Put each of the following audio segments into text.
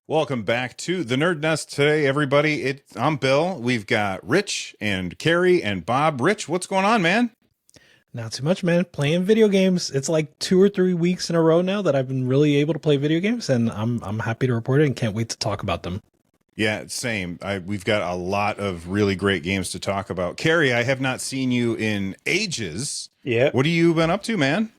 Welcome back to the Nerd Nest today, everybody. I'm Bill. We've got Rich and Carrie and Bob. Rich, what's going on, man? Not too much, man. Playing video games. It's like 2 or 3 weeks in a row now that I've been really able to play video games, and I'm happy to report it and can't wait to talk about them. Yeah, same. We've got a lot of really great games to talk about. Carrie, I have not seen you in ages. Yeah. What have you been up to, man?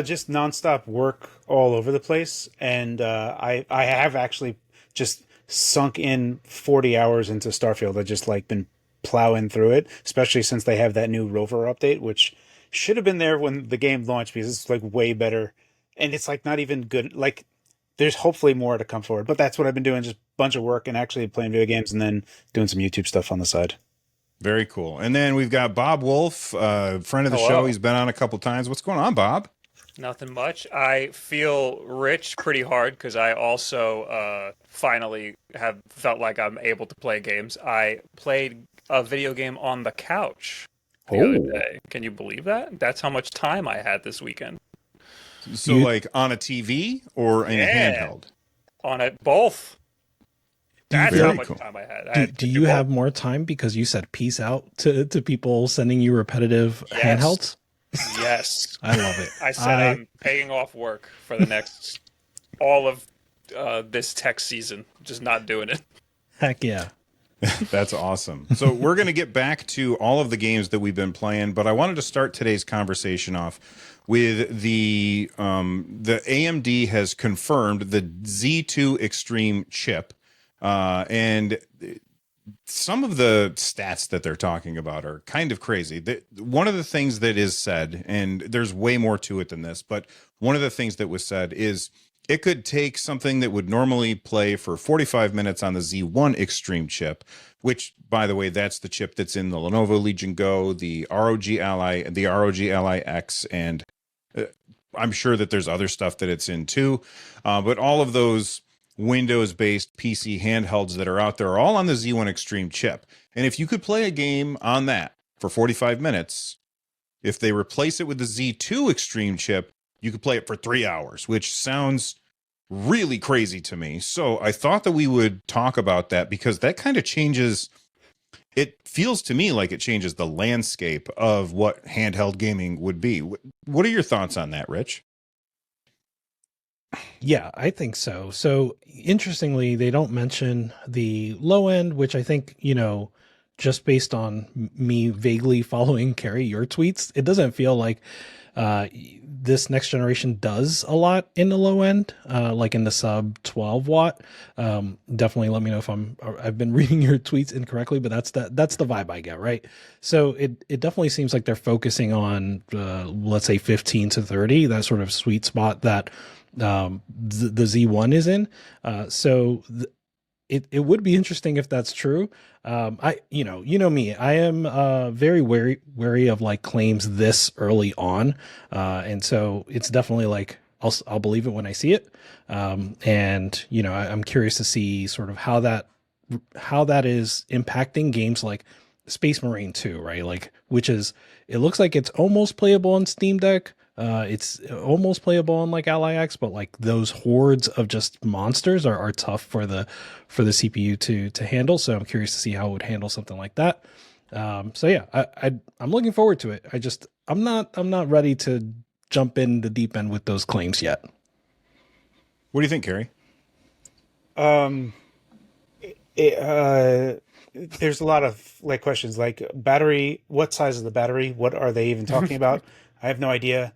Just nonstop work all over the place, and I have actually just sunk in 40 hours into Starfield. I just like been plowing through it, especially since they have that new rover update, which should have been there when the game launched because it's like way better, and it's like not even good. Like there's hopefully more to come forward, but that's what I've been doing, just a bunch of work and actually playing video games, and then doing some YouTube stuff on the side. Very cool. And then we've got Bob Wolf, friend of the show. He's been on a couple times. What's going on, Bob? Nothing much. I feel rich pretty hard because I also finally have felt like I'm able to play games. I played a video game on the couch the other day. Can you believe that? That's how much time I had this weekend. So, like on a TV or in a handheld? On it, both. That's Very how much cool. time I had. Do you have more time because you said peace out to people sending you repetitive handhelds? Yes. I love it. I said I'm paying off work for the next all of this tech season. Just not doing it. Heck yeah. That's awesome. So we're going to get back to all of the games that we've been playing, but I wanted to start today's conversation off with the AMD has confirmed the Z2 Extreme chip, and some of the stats that they're talking about are kind of crazy. One of the things that is said, and there's way more to it than this, but one of the things that was said is it could take something that would normally play for 45 minutes on the Z1 Extreme chip, which, by the way, that's the chip that's in the Lenovo Legion Go, the ROG Ally, the ROG Ally X, and I'm sure that there's other stuff that it's in too. But all of those Windows-based PC handhelds that are out there are all on the Z1 Extreme chip. And if you could play a game on that for 45 minutes, if they replace it with the Z2 Extreme chip, you could play it for 3 hours, which sounds really crazy to me. So I thought that we would talk about that because that kind of changes. It feels to me like it changes the landscape of what handheld gaming would be. What are your thoughts on that, Rich? Yeah, I think so. So interestingly, they don't mention the low end, which I think, just based on me vaguely following Carrie, your tweets, it doesn't feel like this next generation does a lot in the low end, like in the sub 12 watt. Definitely let me know if I've been reading your tweets incorrectly, but that's the vibe I get, right? So it definitely seems like they're focusing on, let's say 15 to 30, that sort of sweet spot that the Z1 is in. It would be interesting if that's true. You know me, I am very wary of like claims this early on, and so it's definitely like I'll believe it when I see it. And I'm curious to see sort of how that is impacting games like Space Marine 2, right? Like, it looks like it's almost playable on Steam Deck. It's almost playable on like Ally X, but like those hordes of just monsters are tough for the CPU to handle. So I'm curious to see how it would handle something like that. So yeah, I'm looking forward to it. I'm not ready to jump in the deep end with those claims yet. What do you think, Carrie? There's a lot of like questions like battery. What size is the battery? What are they even talking about? I have no idea.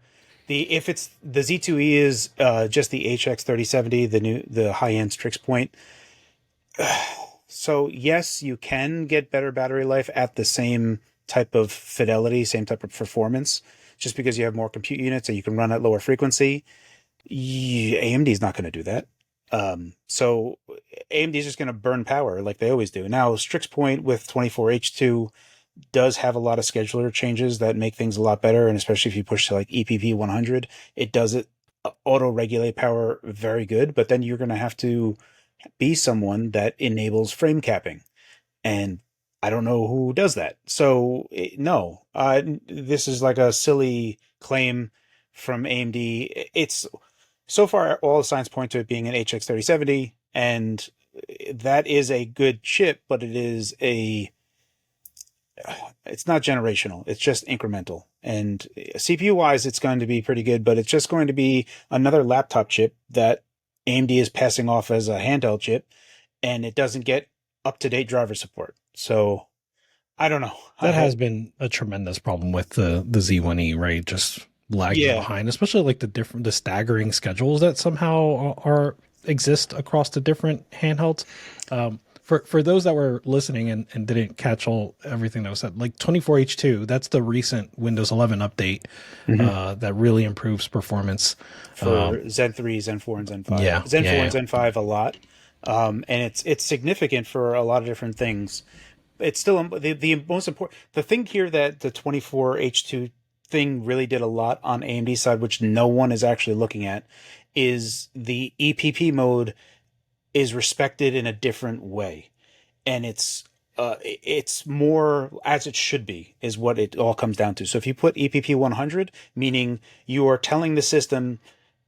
If it's the Z2E is just the HX3070, the high end Strix Point. So yes, you can get better battery life at the same type of fidelity, same type of performance, just because you have more compute units and you can run at lower frequency. AMD is not going to do that. So AMD is just going to burn power like they always do. Now, Strix Point with 24H2 does have a lot of scheduler changes that make things a lot better, and especially if you push to like EPP 100, it does it auto regulate power very good. But then you're going to have to be someone that enables frame capping, and I don't know who does that. So no, this is like a silly claim from AMD. It's so far all the signs point to it being an HX3070. And that is a good chip, but it's not generational. It's just incremental. And CPU wise, it's going to be pretty good, but it's just going to be another laptop chip that AMD is passing off as a handheld chip, and it doesn't get up-to-date driver support. So I don't know. That has been a tremendous problem with the Z1E, right? Just lagging behind, especially like the staggering schedules that somehow exist across the different handhelds. For those that were listening and didn't catch everything that was said, like 24H2, that's the recent Windows 11 update that really improves performance for Zen 3, Zen 4, and Zen 5. Yeah, Zen 4 and Zen 5 a lot, and it's significant for a lot of different things. It's still the most important. The thing here that the 24H2 thing really did a lot on AMD side, which no one is actually looking at, is the EPP mode is respected in a different way, and it's more as it should be, is what it all comes down to. So if you put EPP 100, meaning you are telling the system,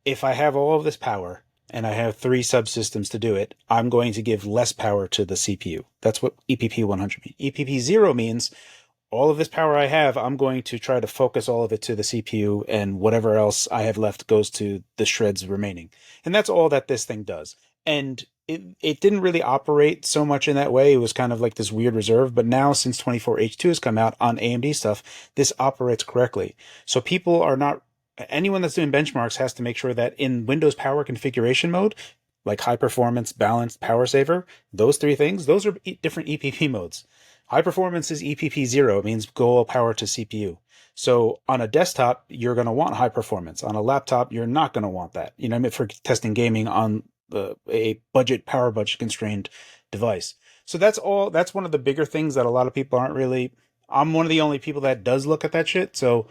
if I have all of this power and I have 3 subsystems to do it, I'm going to give less power to the CPU. That's what EPP 100 means. EPP 0 means all of this power I have, I'm going to try to focus all of it to the CPU, and whatever else I have left goes to the shreds remaining. And that's all that this thing does. And it didn't really operate so much in that way. It was kind of like this weird reserve. But now, since 24H2 has come out on AMD stuff, this operates correctly. So people are not, anyone that's doing benchmarks has to make sure that in Windows Power Configuration mode, like high performance, balanced, power saver, those 3 things, those are different EPP modes. High performance is EPP 0. It means go all power to CPU. So on a desktop, you're going to want high performance. On a laptop, you're not going to want that. You know, I mean, for testing gaming on a power budget constrained device. So that's one of the bigger things that a lot of people aren't really. I'm one of the only people that does look at that shit. So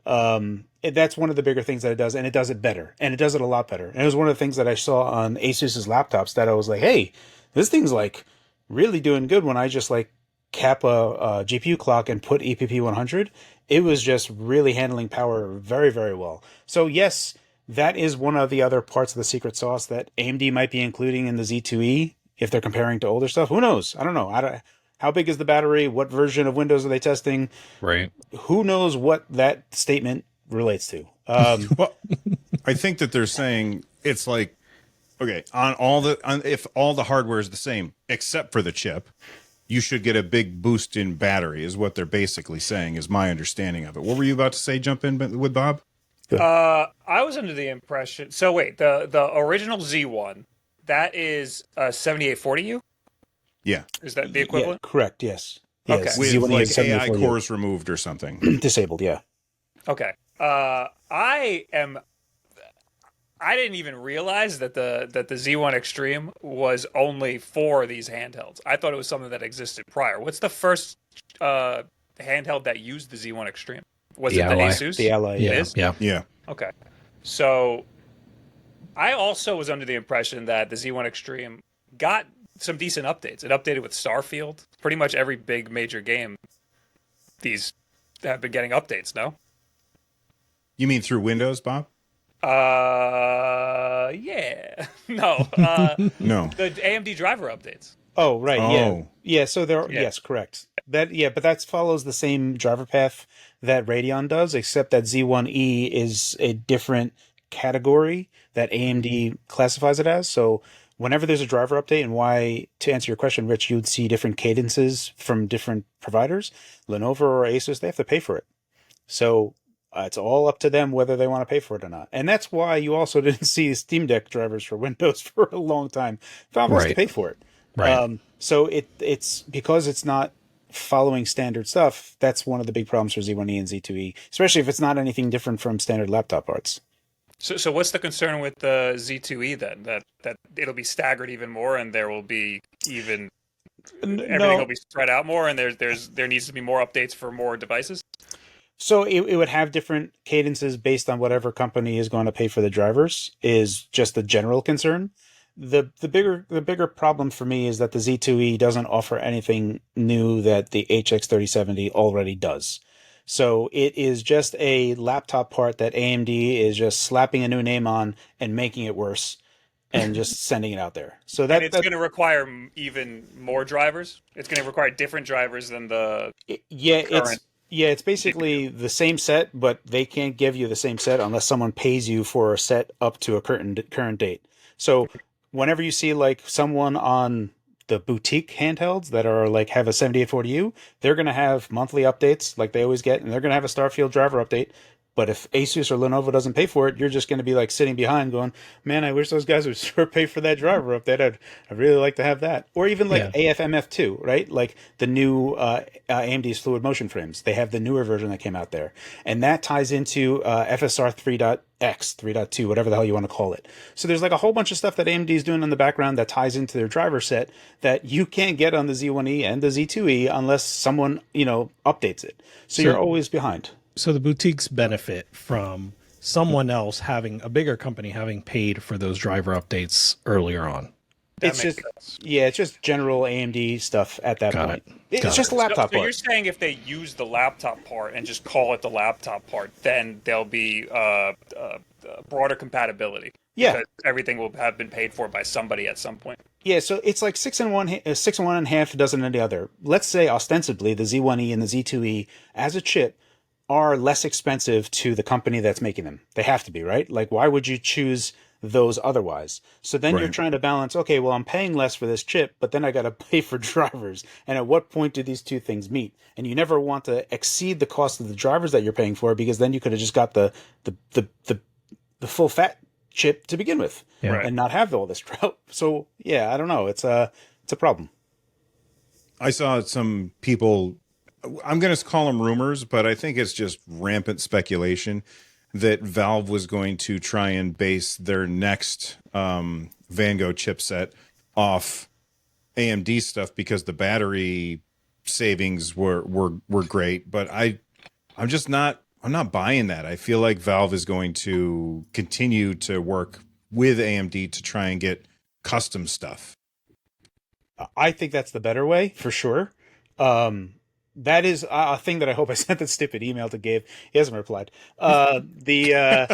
that's one of the bigger things that it does, and it does it better, and it does it a lot better. And it was one of the things that I saw on Asus's laptops that I was like, hey, this thing's like really doing good when I just like cap a GPU clock and put EPP 100. It was just really handling power very, very well. So yes, that is one of the other parts of the secret sauce that AMD might be including in the Z2E if they're comparing to older stuff. Who knows? I don't know. How big is the battery? What version of Windows are they testing? Right. Who knows what that statement relates to? Well, I think that they're saying it's like, okay, if all the hardware is the same except for the chip, you should get a big boost in battery, is what they're basically saying, is my understanding of it. What were you about to say? Jump in with Bob? I was under the impression. So wait, the original Z1, that is 7840U? Yeah. Is that the equivalent? Yeah, correct, yes. Okay. Yes. With Z1E like is AI 74U. cores removed or something. Disabled, yeah. Okay. I didn't even realize that the Z1 Extreme was only for these handhelds. I thought it was something that existed prior. What's the first handheld that used the Z1 Extreme? Was it the Asus? The Ally, Yeah. Yeah. Okay. So I also was under the impression that the Z1 Extreme got some decent updates. It updated with Starfield. Pretty much every big major game, these have been getting updates, no? You mean through Windows, Bob? Yeah. No. No. The AMD driver updates. Oh, right, yeah. Oh. Yeah, so there are, yes, correct. But that follows the same driver path that Radeon does, except that Z1E is a different category that AMD classifies it as. So whenever there's a driver update, and why, to answer your question, Rich, you'd see different cadences from different providers, Lenovo or Asus, they have to pay for it. So it's all up to them whether they want to pay for it or not. And that's why you also didn't see Steam Deck drivers for Windows for a long time. Valve has to pay for it. Right. So it's because it's not following standard stuff. That's one of the big problems for Z1E and Z2E, especially if it's not anything different from standard laptop parts. So what's the concern with the Z2E then? That it'll be staggered even more, and there will be everything will be spread out more, and there needs to be more updates for more devices? So it would have different cadences based on whatever company is going to pay for the drivers, is just the general concern. The bigger problem for me is that the Z2E doesn't offer anything new that the HX3070 already does. So it is just a laptop part that AMD is just slapping a new name on and making it worse. and just sending it out there. So And it's going to require even more drivers. It's going to require different drivers than the current. It's basically the same set, but they can't give you the same set unless someone pays you for a set up to a current date. So whenever you see like someone on the boutique handhelds that are like have a 7840U, they're going to have monthly updates like they always get, and they're going to have a Starfield driver update. But if Asus or Lenovo doesn't pay for it, you're just going to be like sitting behind going, man, I wish those guys would sure pay for that driver update. I'd really like to have that. Or even like AFMF2, right? Like the new AMD's Fluid Motion frames. They have the newer version that came out there. And that ties into FSR 3.x, 3.2, whatever the hell you want to call it. So there's like a whole bunch of stuff that AMD is doing in the background that ties into their driver set that you can't get on the Z1E and the Z2E unless someone, updates it. So you're always behind. So the boutiques benefit from someone else a bigger company having paid for those driver updates earlier on. It's just general AMD stuff at that point. It's just a laptop part. So you're saying if they use the laptop part and just call it the laptop part, then there'll be broader compatibility. Yeah, because everything will have been paid for by somebody at some point. Yeah, so it's like 6 and 1, 6 and 1.5 dozen of the other. Let's say ostensibly the Z1E and the Z2E as a chip are less expensive to the company that's making them. They have to be, right? Like, why would you choose those otherwise? So then you're trying to balance, okay, well, I'm paying less for this chip, but then I got to pay for drivers. And at what point do these two things meet? And you never want to exceed the cost of the drivers that you're paying for, because then you could have just got the full fat chip to begin with and not have all this crap. So, yeah, I don't know. It's a problem. I saw some people, I'm going to call them rumors, but I think it's just rampant speculation that Valve was going to try and base their next Vango chipset off AMD stuff because the battery savings were great. But I'm not buying that. I feel like Valve is going to continue to work with AMD to try and get custom stuff. I think that's the better way for sure. That is a thing that I hope I sent that stupid email to Gabe. He hasn't replied. The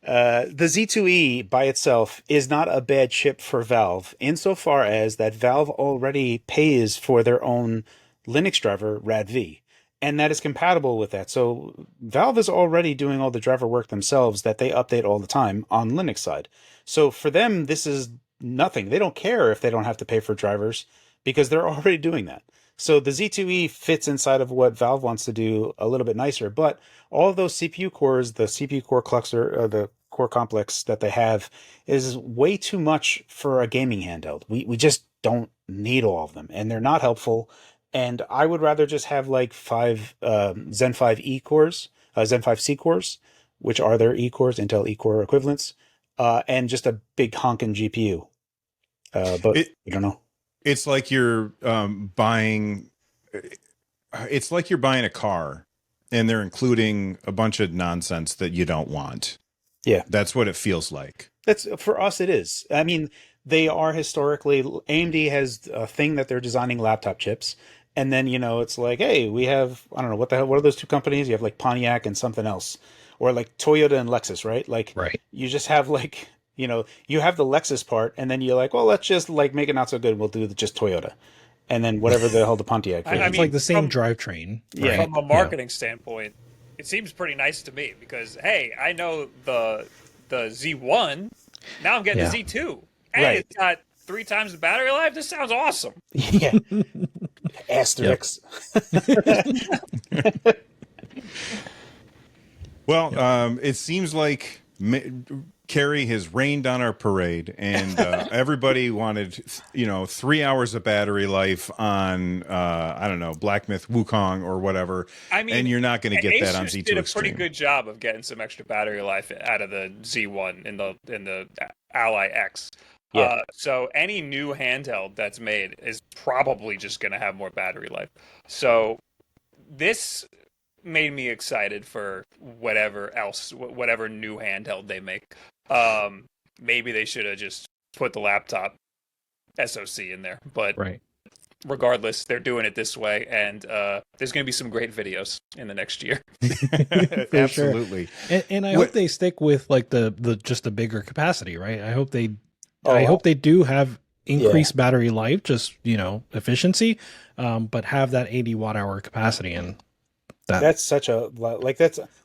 Z2E by itself is not a bad chip for Valve, insofar as that Valve already pays for their own Linux driver, RADV, and that is compatible with that. So Valve is already doing all the driver work themselves that they update all the time on Linux side. So for them, this is nothing. They don't care if they don't have to pay for drivers because they're already doing that. So the Z2E fits inside of what Valve wants to do a little bit nicer, but all of those CPU cores, the CPU core cluster, the core complex that they have is way too much for a gaming handheld. We just don't need all of them, and they're not helpful. And I would rather just have like 5 Zen 5 E cores, Zen 5 C cores, which are their E cores, Intel E core equivalents, and just a big honking GPU. But I don't know. It's like you're buying. It's like you're buying a car, and they're including a bunch of nonsense that you don't want. Yeah, that's what it feels like. That's for us. It is. I mean, they are historically. AMD has a thing that they're designing laptop chips, and then it's like, hey, we have I don't know what the hell. What are those two companies? You have like Pontiac and something else, or like Toyota and Lexus, right? Like, you just have like. You have the Lexus part, and then you're like, well, let's just like make it not so good. We'll do just Toyota, and then whatever the hell the Pontiac is. It's like the same drivetrain. Yeah. From a marketing standpoint, it seems pretty nice to me because hey, I know the Z1. Now I'm getting the Z2. Hey, it's got 3 times the battery life. This sounds awesome. Yeah. Asterix. Well, it seems like Carrie has rained on our parade, and everybody wanted, 3 hours of battery life on, I don't know, Black Myth Wukong or whatever. I mean, and you're not going to get that on Z2 did a Extreme. pretty good job of getting some extra battery life out of the Z1 in the Ally X. Yeah. So any new handheld that's made is probably just going to have more battery life. So this made me excited for whatever new handheld they make. Maybe they should have just put the laptop SoC in there, but regardless, they're doing it this way, and there's going to be some great videos in the next year. Absolutely. Sure. And I hope they stick with like the just the bigger capacity, right? I hope they I hope they do have increased battery life, just, efficiency, but have that 80 watt hour capacity. And that's such a,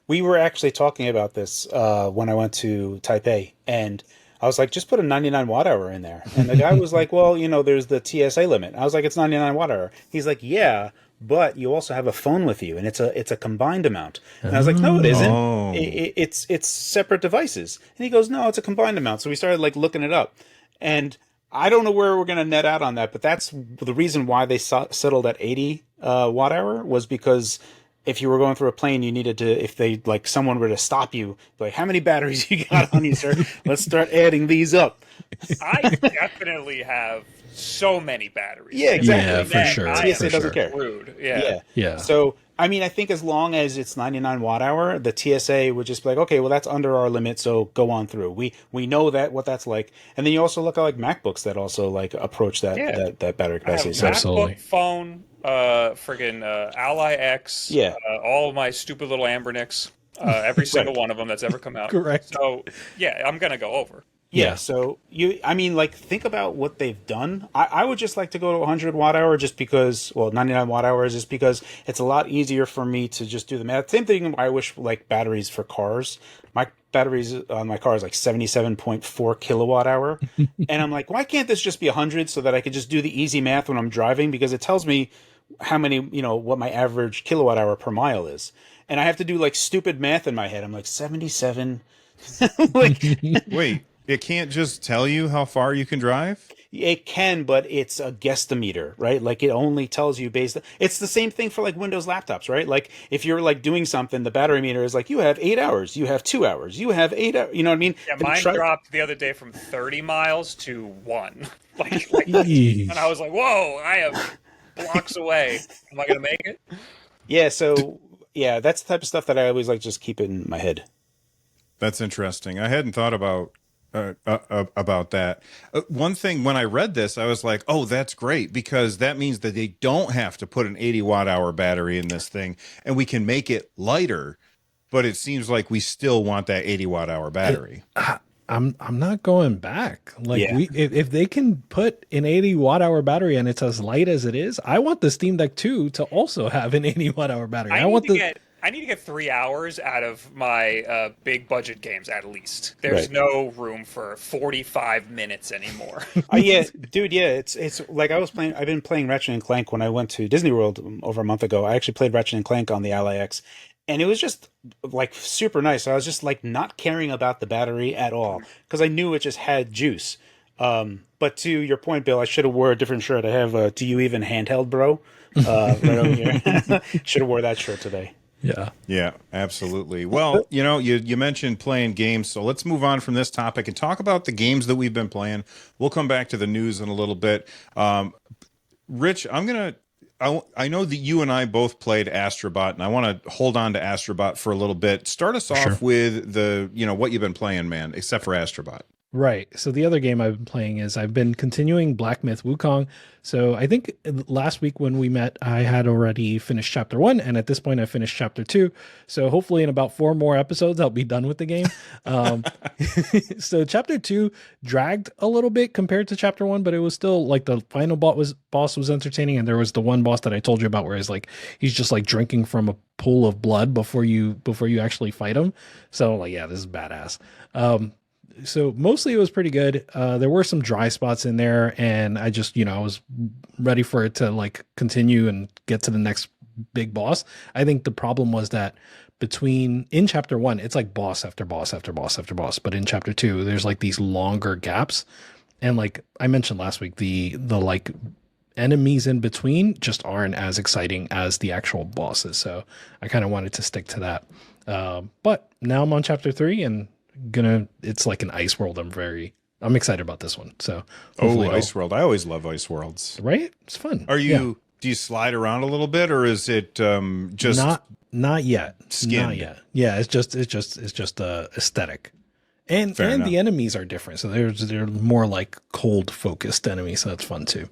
we were actually talking about this when I went to Taipei, and I was like, just put a 99 watt hour in there. And the guy was like, well, there's the TSA limit. I was like, it's 99 watt hour. He's like, yeah, but you also have a phone with you, and it's a combined amount. And I was like, no, it isn't. Oh. It's separate devices. And he goes, no, it's a combined amount. So we started looking it up, and I don't know where we're going to net out on that, but that's the reason why they settled at 80 watt hour, was because if you were going through a plane, you needed to, if they, someone were to stop you, how many batteries you got on you, sir? Let's start adding these up. I definitely have so many batteries. Yeah, exactly. Yeah, for sure. TSA doesn't care. Rude. Yeah. So, I think as long as it's 99 watt hour, the TSA would just be like, okay, well, that's under our limit, so go on through. We know what that's like. And then you also look at MacBooks that also approach that battery capacity. So, absolutely. MacBook, phone, friggin' Ally X, all of my stupid little Ambernicks, every single one of them that's ever come out. Correct. So, I'm going to go over. Yeah, so think about what they've done. I would just like to go to 100 watt hour just because, 99 watt hour is just because it's a lot easier for me to just do the math. Same thing, I wish batteries for cars. My batteries on my car is 77.4 kilowatt hour. And I'm like, why can't this just be 100 so that I could just do the easy math when I'm driving? Because it tells me how many, what my average kilowatt hour per mile is. And I have to do stupid math in my head. I'm like, 77. Wait. It can't just tell you how far you can drive? It can, but it's a guesstimator, right? It only tells you it's the same thing for Windows laptops, right? If you're doing something, the battery meter is you have 8 hours, you have 2 hours, you have 8 hours, you know what I mean? Yeah, mine dropped the other day from 30 miles to 1. And I was like, whoa, I am blocks away. Am I going to make it? Yeah, so, that's the type of stuff that I always just keep in my head. That's interesting. I hadn't thought about that. One thing, when I read this, I was like, oh, that's great, because that means that they don't have to put an 80 watt hour battery in this thing, and we can make it lighter, but it seems like we still want that 80 watt hour battery. I'm not going back. If they can put an 80 watt hour battery and it's as light as it is, I want the Steam Deck 2 to also have an 80 watt hour battery. I need to get 3 hours out of my big budget games at least. There's no room for 45 minutes anymore. Dude, it's I've been playing Ratchet and Clank when I went to Disney World over a month ago. I actually played Ratchet and Clank on the Ally X, and it was just super nice. I was just not caring about the battery at all because I knew it just had juice. But to your point, Bill, I should have wore a different shirt. I have Do You Even Handheld, bro? Right over here. Should have wore that shirt today. Yeah, absolutely. Well, you mentioned playing games, so let's move on from this topic and talk about the games that we've been playing. We'll come back to the news in a little bit. Rich, I know that you and I both played Astrobot, and I want to hold on to Astrobot for a little bit. Start us off with what you've been playing, man, except for Astrobot. Right. So the other game I've been playing is I've been continuing Black Myth Wukong. So I think last week when we met, I had already finished chapter 1, and at this point I finished chapter 2. So hopefully in about 4 more episodes, I'll be done with the game. So chapter 2 dragged a little bit compared to chapter 1, but it was still the final boss was entertaining. And there was the one boss that I told you about where he's just drinking from a pool of blood before you actually fight him. So this is badass. So mostly it was pretty good. There were some dry spots in there, and I just, I was ready for it to continue and get to the next big boss. I think the problem was that in chapter 1, it's boss after boss after boss after boss. But in chapter 2, there's these longer gaps. And I mentioned last week, the enemies in between just aren't as exciting as the actual bosses. So I kind of wanted to stick to that. But now I'm on chapter 3 and it's like an ice world. I'm excited about this one. So Ice World. I always love Ice Worlds. Right? It's fun. Do you slide around a little bit, or is it just not yet? Skinned? Not yet. Yeah, it's just aesthetic. And the enemies are different. So they're more cold focused enemies, so that's fun too.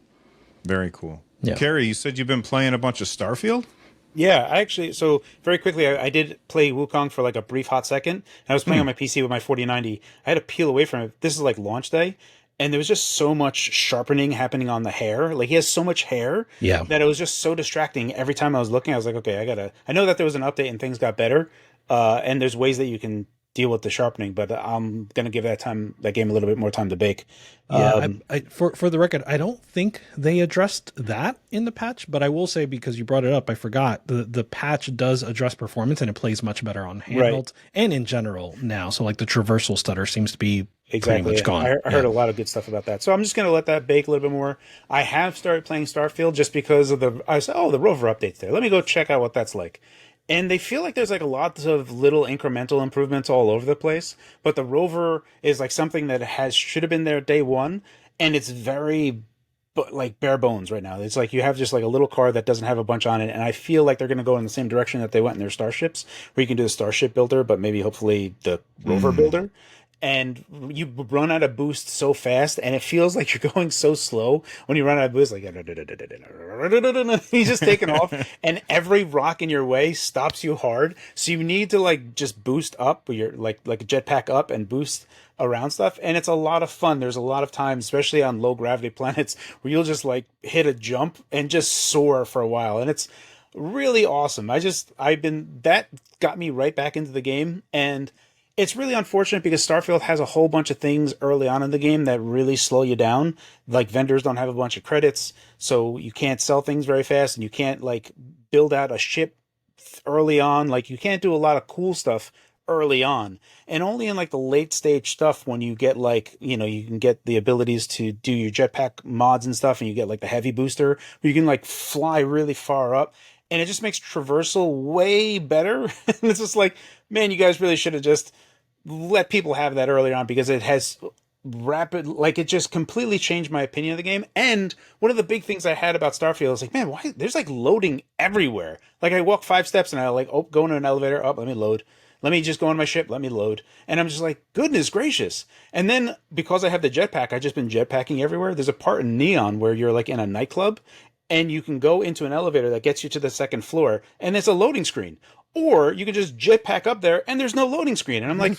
Very cool. Yeah. Carrie, you said you've been playing a bunch of Starfield? Yeah, so very quickly, I did play Wukong for a brief hot second. I was playing on my PC with my 4090. I had to peel away from it. This is launch day, and there was just so much sharpening happening on the hair. Like he has so much hair Yeah. that it was just so distracting. Every time I was looking, I was like, okay, I know that there was an update and things got better. And there's ways that you can deal with the sharpening, but I'm going to give that game a little bit more time to bake. Yeah, for the record, I don't think they addressed that in the patch, but I will say, because you brought it up, I forgot the patch does address performance, and it plays much better on handhelds and in general now. So like the traversal stutter seems to be pretty much gone. I heard a lot of good stuff about that. So I'm just going to let that bake a little bit more. I have started playing Starfield just because of I said, the rover update's there. Let me go check out what that's like. And they feel like there's like a lot of little incremental improvements all over the place. But the rover is like something that should have been there day one. And it's very like bare bones right now. It's like you have just like a little car that doesn't have a bunch on it. And I feel like they're going to go in the same direction that they went in their Starships, where you can do the Starship builder, but maybe hopefully the rover builder. And you run out of boost so fast, and it feels like you're going so slow when you run out of boost. Like he's just taking off, and every rock in your way stops you hard. So you need to like just boost up, where you're like a jetpack up and boost around stuff. And it's a lot of fun. There's a lot of times, especially on low gravity planets, where you'll just like hit a jump and just soar for a while, and it's really awesome. That got me right back into the game. And it's really unfortunate because Starfield has a whole bunch of things early on in the game that really slow you down. Like vendors don't have a bunch of credits, so you can't sell things very fast, and you can't like build out a ship early on. Like you can't do a lot of cool stuff early on. And only in like the late stage stuff, when you get like, you can get the abilities to do your jetpack mods and stuff, and you get like the heavy booster where you can like fly really far up. And it just makes traversal way better. And it's just like, man, you guys really should have just let people have that earlier on, because it has it just completely changed my opinion of the game. And one of the big things I had about Starfield is like, man, why there's like loading everywhere. Like I walk 5 steps and I like, go into an elevator, let me load. Let me just go on my ship, let me load. And I'm just like, goodness gracious. And then because I have the jetpack, I've just been jetpacking everywhere. There's a part in Neon where you're like in a nightclub, and you can go into an elevator that gets you to the second floor, and it's a loading screen. Or you can just jetpack up there, and there's no loading screen. And I'm like,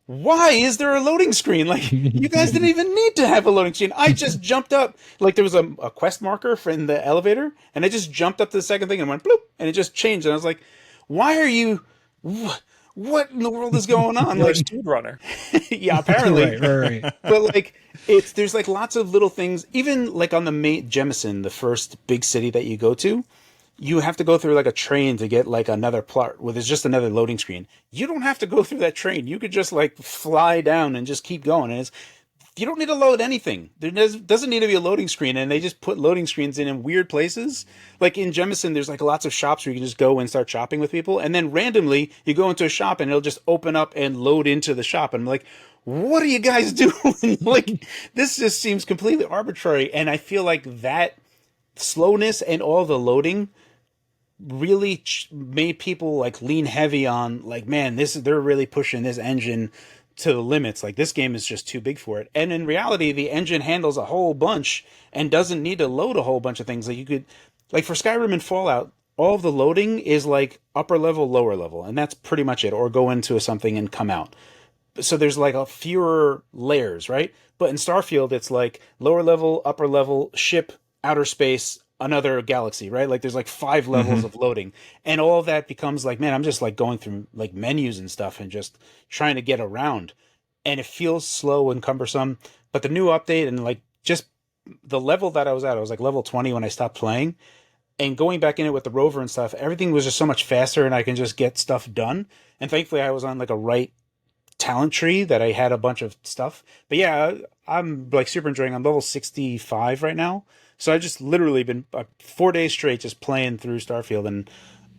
why is there a loading screen? Like, you guys didn't even need to have a loading screen. I just jumped up. Like, there was a quest marker in the elevator, and I just jumped up to the second thing and went bloop, and it just changed. And I was like, why are you... What in the world is going on? You're like a speedrunner. Yeah, apparently. Right. But like there's like lots of little things. Even like on the main Jemison, the first big city that you go to, you have to go through like a train to get like another plot where there's just another loading screen. You don't have to go through that train. You could just like fly down and just keep going. And you don't need to load anything. There doesn't need to be a loading screen, and they just put loading screens in weird places. Like in Jemison, there's like lots of shops where you can just go and start shopping with people, and then randomly you go into a shop and it'll just open up and load into the shop. And I'm like, what are you guys doing? Like, this just seems completely arbitrary. And I feel like that slowness and all the loading really made people like lean heavy on like, man, they're really pushing this engine to the limits. Like, this game is just too big for it. And in reality, the engine handles a whole bunch and doesn't need to load a whole bunch of things. Like, you could, like for Skyrim and Fallout, all of the loading is like upper level, lower level, and that's pretty much it. Or go into something and come out. So there's like a fewer layers, right? But in Starfield, it's like lower level, upper level, ship, outer space, another galaxy, right? Like there's like 5 levels of loading, and all of that becomes like, man, I'm just like going through like menus and stuff and just trying to get around, and it feels slow and cumbersome. But the new update and like just the level that I was like level 20 when I stopped playing, and going back in it with the rover and stuff, everything was just so much faster, and I can just get stuff done. And thankfully I was on like a right talent tree that I had a bunch of stuff. But yeah, I'm like super enjoying. I'm level 65 right now. So I've just literally been 4 days straight just playing through Starfield, and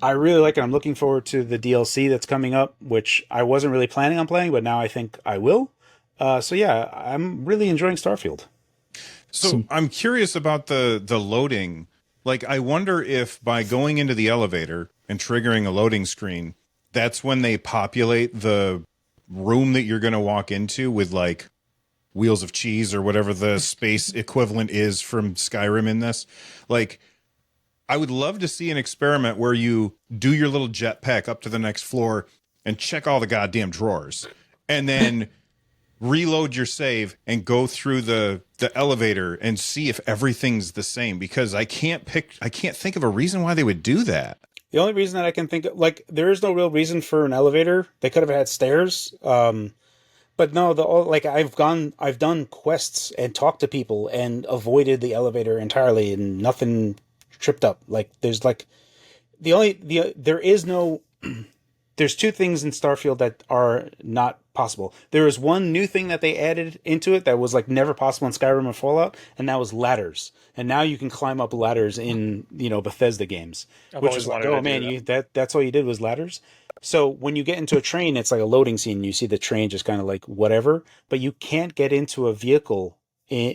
I really like it. I'm looking forward to the DLC that's coming up, which I wasn't really planning on playing, but now I think I will. So yeah, I'm really enjoying Starfield. So I'm curious about the loading. Like, I wonder if by going into the elevator and triggering a loading screen, that's when they populate the room that you're going to walk into with like wheels of cheese or whatever the space equivalent is from Skyrim in this. Like, I would love to see an experiment where you do your little jetpack up to the next floor and check all the goddamn drawers, and then reload your save and go through the elevator and see if everything's the same, because I can't think of a reason why they would do that. The only reason that I can think of, like, there is no real reason for an elevator. They could have had stairs. But no, like I've done quests and talked to people and avoided the elevator entirely, and nothing tripped up. Like there's like there is no. There's two things in Starfield that are not possible. There is one new thing that they added into it that was like never possible in Skyrim or Fallout, and that was ladders. And now you can climb up ladders in Bethesda games, which is like, oh man, that's all you did was ladders. So when you get into a train, it's like a loading scene. You see the train just kind of like whatever, but you can't get into a vehicle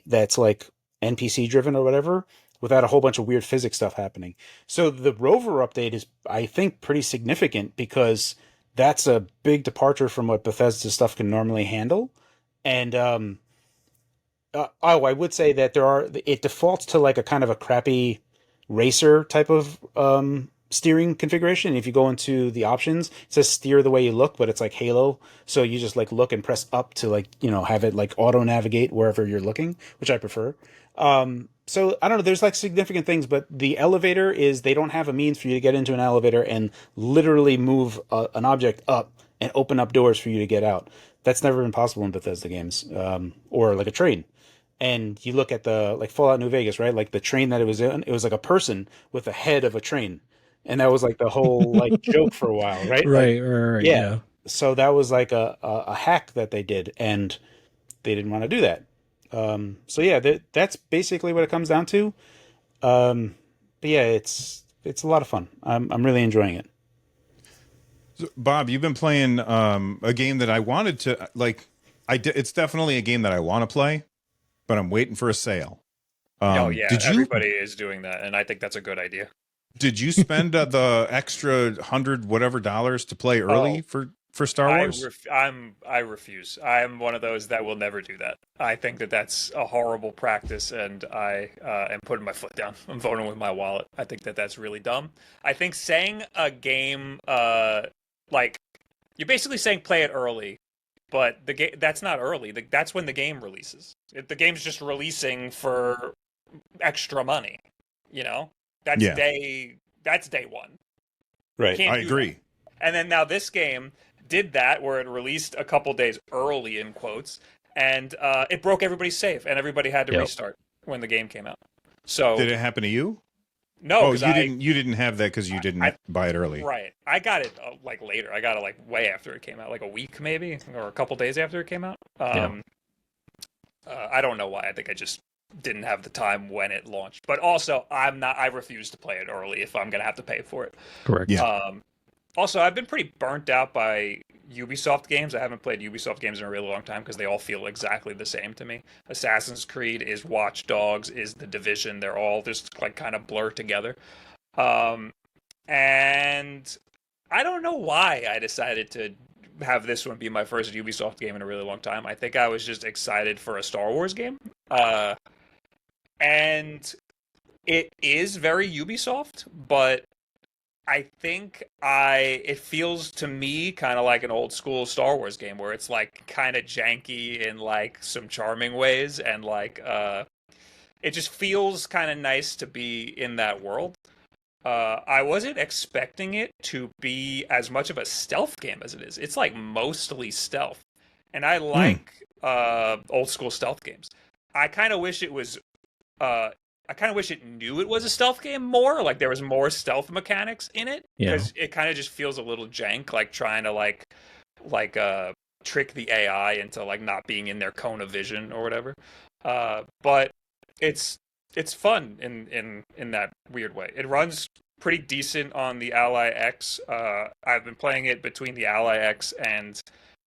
that's like NPC driven or whatever without a whole bunch of weird physics stuff happening. So the rover update is, I think, pretty significant because that's a big departure from what Bethesda stuff can normally handle. And I would say that it defaults to like a kind of a crappy racer type of steering configuration. If you go into the options, it says steer the way you look, but it's like Halo. So you just like look and press up to like, have it like auto navigate wherever you're looking, which I prefer. So I don't know, there's like significant things, but the elevator is, they don't have a means for you to get into an elevator and literally move an object up and open up doors for you to get out. That's never been possible in Bethesda games, or like a train. And you look at the like Fallout New Vegas, right? Like the train that it was in, it was like a person with a head of a train. And that was like the whole like joke for a while, right? Right. Yeah. So that was like a hack that they did, and they didn't want to do that. So yeah, that's basically what it comes down to. But yeah, it's a lot of fun. I'm really enjoying it. So, Bob, you've been playing a game that I wanted to like. It's definitely a game that I want to play, but I'm waiting for a sale. Oh yeah, everybody is doing that, and I think that's a good idea. Did you spend the extra $100 whatever to play early for Star Wars? I refuse. I am one of those that will never do that. I think that that's a horrible practice, and I am putting my foot down. I'm voting with my wallet. I think that that's really dumb. I think saying a game like, you're basically saying play it early, but the game, that's not early. That's when the game releases. The game's just releasing for extra money. That's day one. Right. I agree. That. And then now this game did that, where it released a couple days early in quotes, and it broke everybody's save, and everybody had to restart when the game came out. So did it happen to you? No, you didn't have that because you didn't buy it early. Right. I got it like later. I got it like way after it came out, like a week maybe, or a couple days after it came out. I don't know why. I think I just didn't have the time when it launched. But also, I refuse to play it early if I'm going to have to pay for it. Correct. Yeah. Also, I've been pretty burnt out by Ubisoft games. I haven't played Ubisoft games in a really long time because they all feel exactly the same to me. Assassin's Creed is Watch Dogs, is The Division. They're all just like kind of blur together. And I don't know why I decided to have this one be my first Ubisoft game in a really long time. I think I was just excited for a Star Wars game. And it is very Ubisoft, but I think it feels to me kind of like an old school Star Wars game where it's like kind of janky in like some charming ways, and like it just feels kind of nice to be in that world. I wasn't expecting it to be as much of a stealth game as it is. It's like mostly stealth, and I like old school stealth games. I kind of wish it was. I kind of wish it knew it was a stealth game more, like there was more stealth mechanics in it, because it kind of just feels a little jank, like trying to like trick the AI into like not being in their cone of vision or whatever. But it's fun in that weird way. It runs pretty decent on the Ally X. I've been playing it between the Ally X and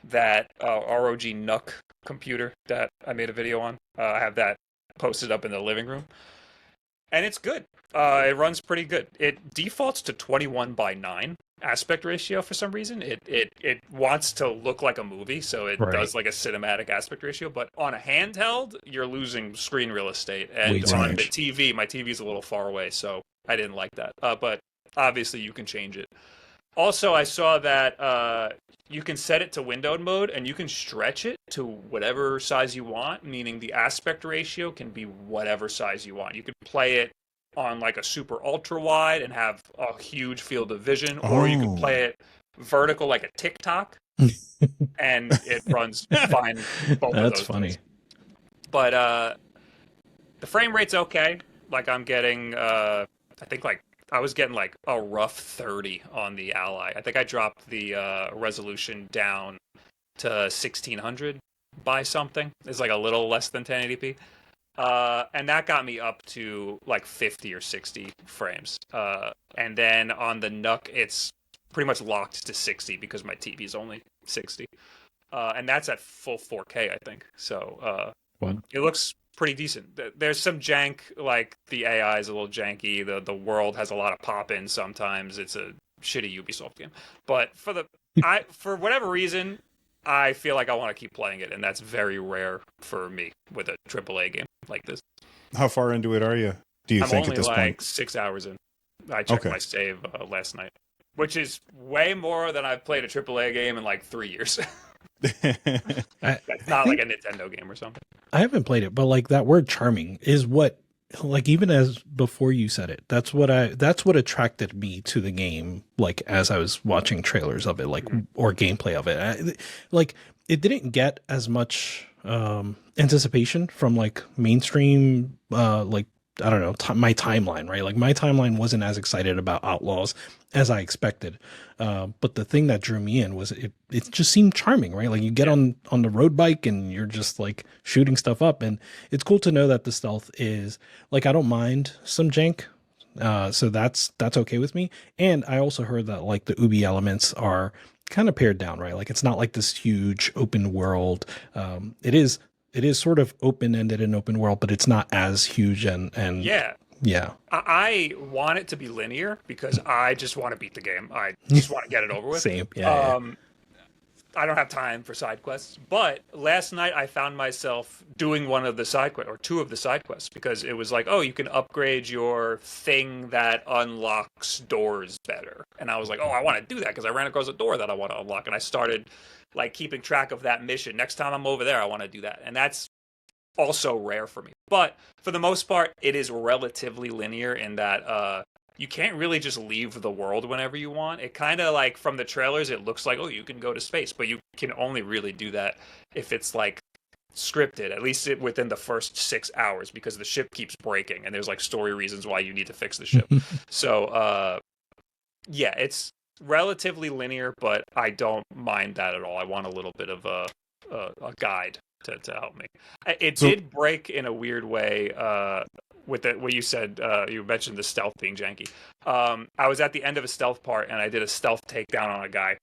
that ROG NUC computer that I made a video on. I have that posted up in the living room. And it's good. It runs pretty good. It defaults to 21:9 aspect ratio for some reason. It wants to look like a movie, so it does like a cinematic aspect ratio. But on a handheld, you're losing screen real estate. And on the TV, my TV's a little far away, so I didn't like that. But obviously, you can change it. Also, I saw that you can set it to windowed mode and you can stretch it to whatever size you want, meaning the aspect ratio can be whatever size you want. You can play it on like a super ultra wide and have a huge field of vision, or you can Oh. play it vertical like a TikTok and it runs fine both of That's those funny. ways. But the frame rate's okay. Like I'm getting I think like I was getting like a rough 30 on the Ally. I think I dropped the resolution down to 1600 by something. It's like a little less than 1080p. And that got me up to like 50 or 60 frames. And then on the Nook, it's pretty much locked to 60 because my TV is only 60. And that's at full 4K, I think. So it looks pretty decent. There's some jank, like the AI is a little janky. The world has a lot of pop-ins sometimes. It's a shitty Ubisoft game. But for whatever reason, I feel like I want to keep playing it, and that's very rare for me with a AAA game like this. How far into it are you? Do you I'm think only at this like point? 6 hours in. I checked Okay. my save last night, which is way more than I've played a AAA game in like 3 years. That's not like a Nintendo game or something. I haven't played it, but like that word charming is what, like, even as before you said it, that's what attracted me to the game. Like as I was watching trailers of it, like, or gameplay of it, like it didn't get as much anticipation from like mainstream, like, I don't know, my timeline, right? Like my timeline wasn't as excited about Outlaws as I expected. But the thing that drew me in was it just seemed charming, right? Like you get on the road bike and you're just like shooting stuff up. And it's cool to know that the stealth is like, I don't mind some jank. So that's okay with me. And I also heard that like the Ubi elements are kind of pared down, right? Like it's not like this huge open world. It is sort of open-ended and open world, but it's not as huge and Yeah. yeah. I want it to be linear because I just want to beat the game. I just want to get it over with. Same. Yeah. I don't have time for side quests, but last night I found myself doing one of the side quests or two of the side quests because it was like, oh, you can upgrade your thing that unlocks doors better. And I was like, oh, I want to do that because I ran across a door that I want to unlock. And I started like keeping track of that mission. Next time I'm over there, I want to do that. And that's also rare for me. But for the most part, it is relatively linear in that you can't really just leave the world whenever you want. It kind of like from the trailers, it looks like, oh, you can go to space, but you can only really do that if it's like scripted, at least within the first 6 hours, because the ship keeps breaking and there's like story reasons why you need to fix the ship. So, yeah, it's relatively linear, but I don't mind that at all. I want a little bit of a guide to help me. It did break in a weird way with what you said. You mentioned the stealth being janky. I was at the end of a stealth part and I did a stealth takedown on a guy.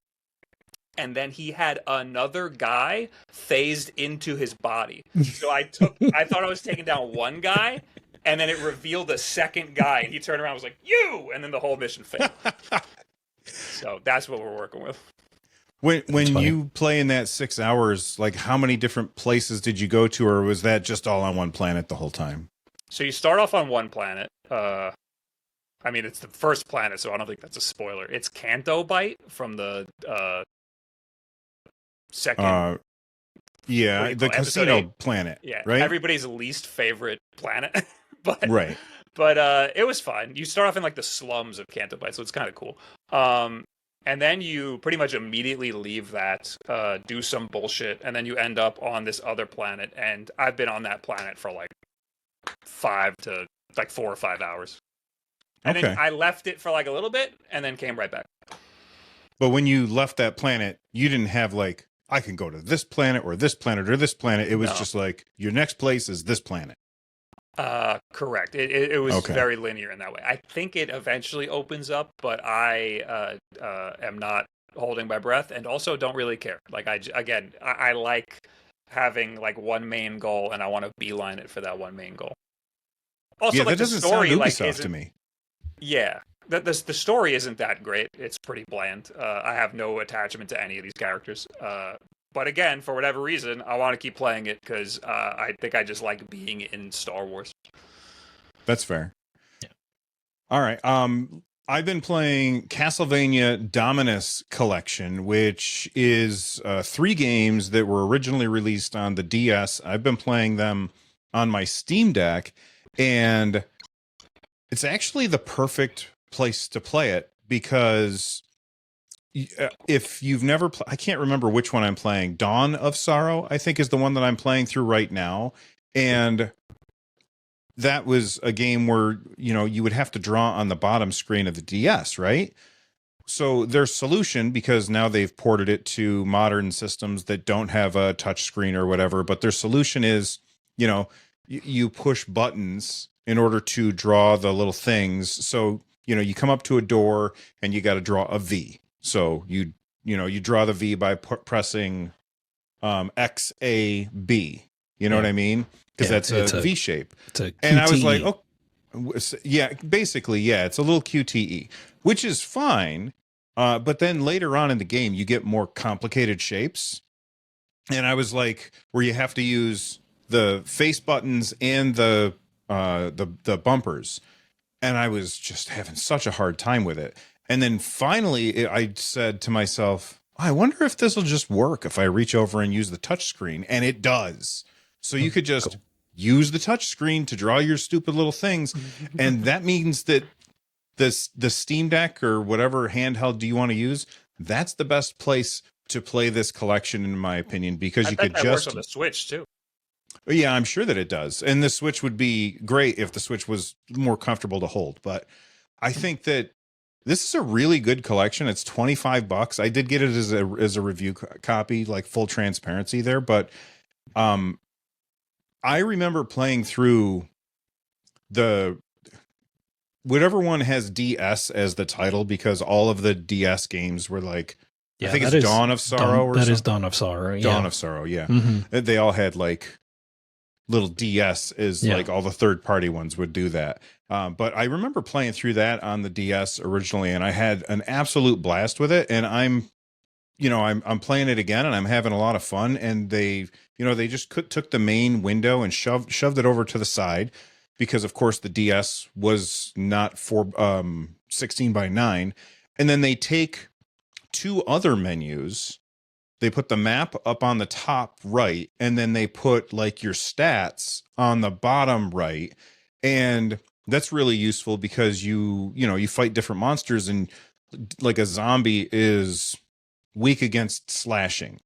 And then he had another guy phased into his body. So I thought I was taking down one guy, and then it revealed a second guy, and he turned around and was like, "You!" And then the whole mission failed. So that's what we're working with. When you play in that 6 hours, like how many different places did you go to, or was that just all on one planet the whole time? So you start off on one planet. I mean, it's the first planet, so I don't think that's a spoiler. It's Cantobite from the second. Yeah, the casino planet. Yeah, right. Everybody's least favorite planet, but right. But it was fun. You start off in like the slums of Cantobite, so it's kind of cool. And then you pretty much immediately leave that, do some bullshit, and then you end up on this other planet. And I've been on that planet for like 4 or 5 hours. And then I left it for like a little bit and then came right back. But when you left that planet, you didn't have like, I can go to this planet or this planet or this planet. It was just like, your next place is this planet. Correct. It was very linear in that way. I think it eventually opens up, but I am not holding my breath and also don't really care. Like I like having like one main goal and I want to beeline it for that one main goal. Also, like, that doesn't sound Ubisoft to me. Yeah. The story isn't that great. It's pretty bland. I have no attachment to any of these characters. But again, for whatever reason, I want to keep playing it because I think I just like being in Star Wars. That's fair. Yeah. All right. I've been playing Castlevania Dominus Collection, which is 3 games that were originally released on the DS. I've been playing them on my Steam Deck, and it's actually the perfect place to play it because if you've never I can't remember which one I'm playing. Dawn of Sorrow, I think, is the one that I'm playing through right now. And that was a game where, you would have to draw on the bottom screen of the DS, right? So their solution, because now they've ported it to modern systems that don't have a touch screen or whatever, but their solution is, you push buttons in order to draw the little things. So, you come up to a door and you got to draw a V. So you draw the V by pressing X, A, B. You know what I mean? Because that's a V shape. It's a QTE. And I was like, oh, yeah, basically, yeah, it's a little QTE, which is fine. But then later on in the game, you get more complicated shapes. And I was like, where you have to use the face buttons and the bumpers. And I was just having such a hard time with it. And then finally, I said to myself, I wonder if this will just work if I reach over and use the touch screen. And it does. So you could just use the touch screen to draw your stupid little things. And that means that the Steam Deck or whatever handheld do you want to use, that's the best place to play this collection, in my opinion, because you could just works on the Switch too. Yeah, I'm sure that it does. And the Switch would be great if the Switch was more comfortable to hold. But I think that this is a really good collection. It's $25. I did get it as a review copy, like full transparency there. But I remember playing through whatever one has DS as the title, because all of the DS games were like, I think it's Dawn of Sorrow That is Dawn of Sorrow. Dawn of Sorrow, yeah. Mm-hmm. They all had like little DS like all the third party ones would do that. But I remember playing through that on the DS originally, and I had an absolute blast with it. And I'm playing it again, and I'm having a lot of fun. And they just took the main window and shoved it over to the side, because of course the DS was not for 16:9. And then they take 2 other menus. They put the map up on the top right, and then they put like your stats on the bottom right. And that's really useful because you fight different monsters, and like a zombie is weak against slashing,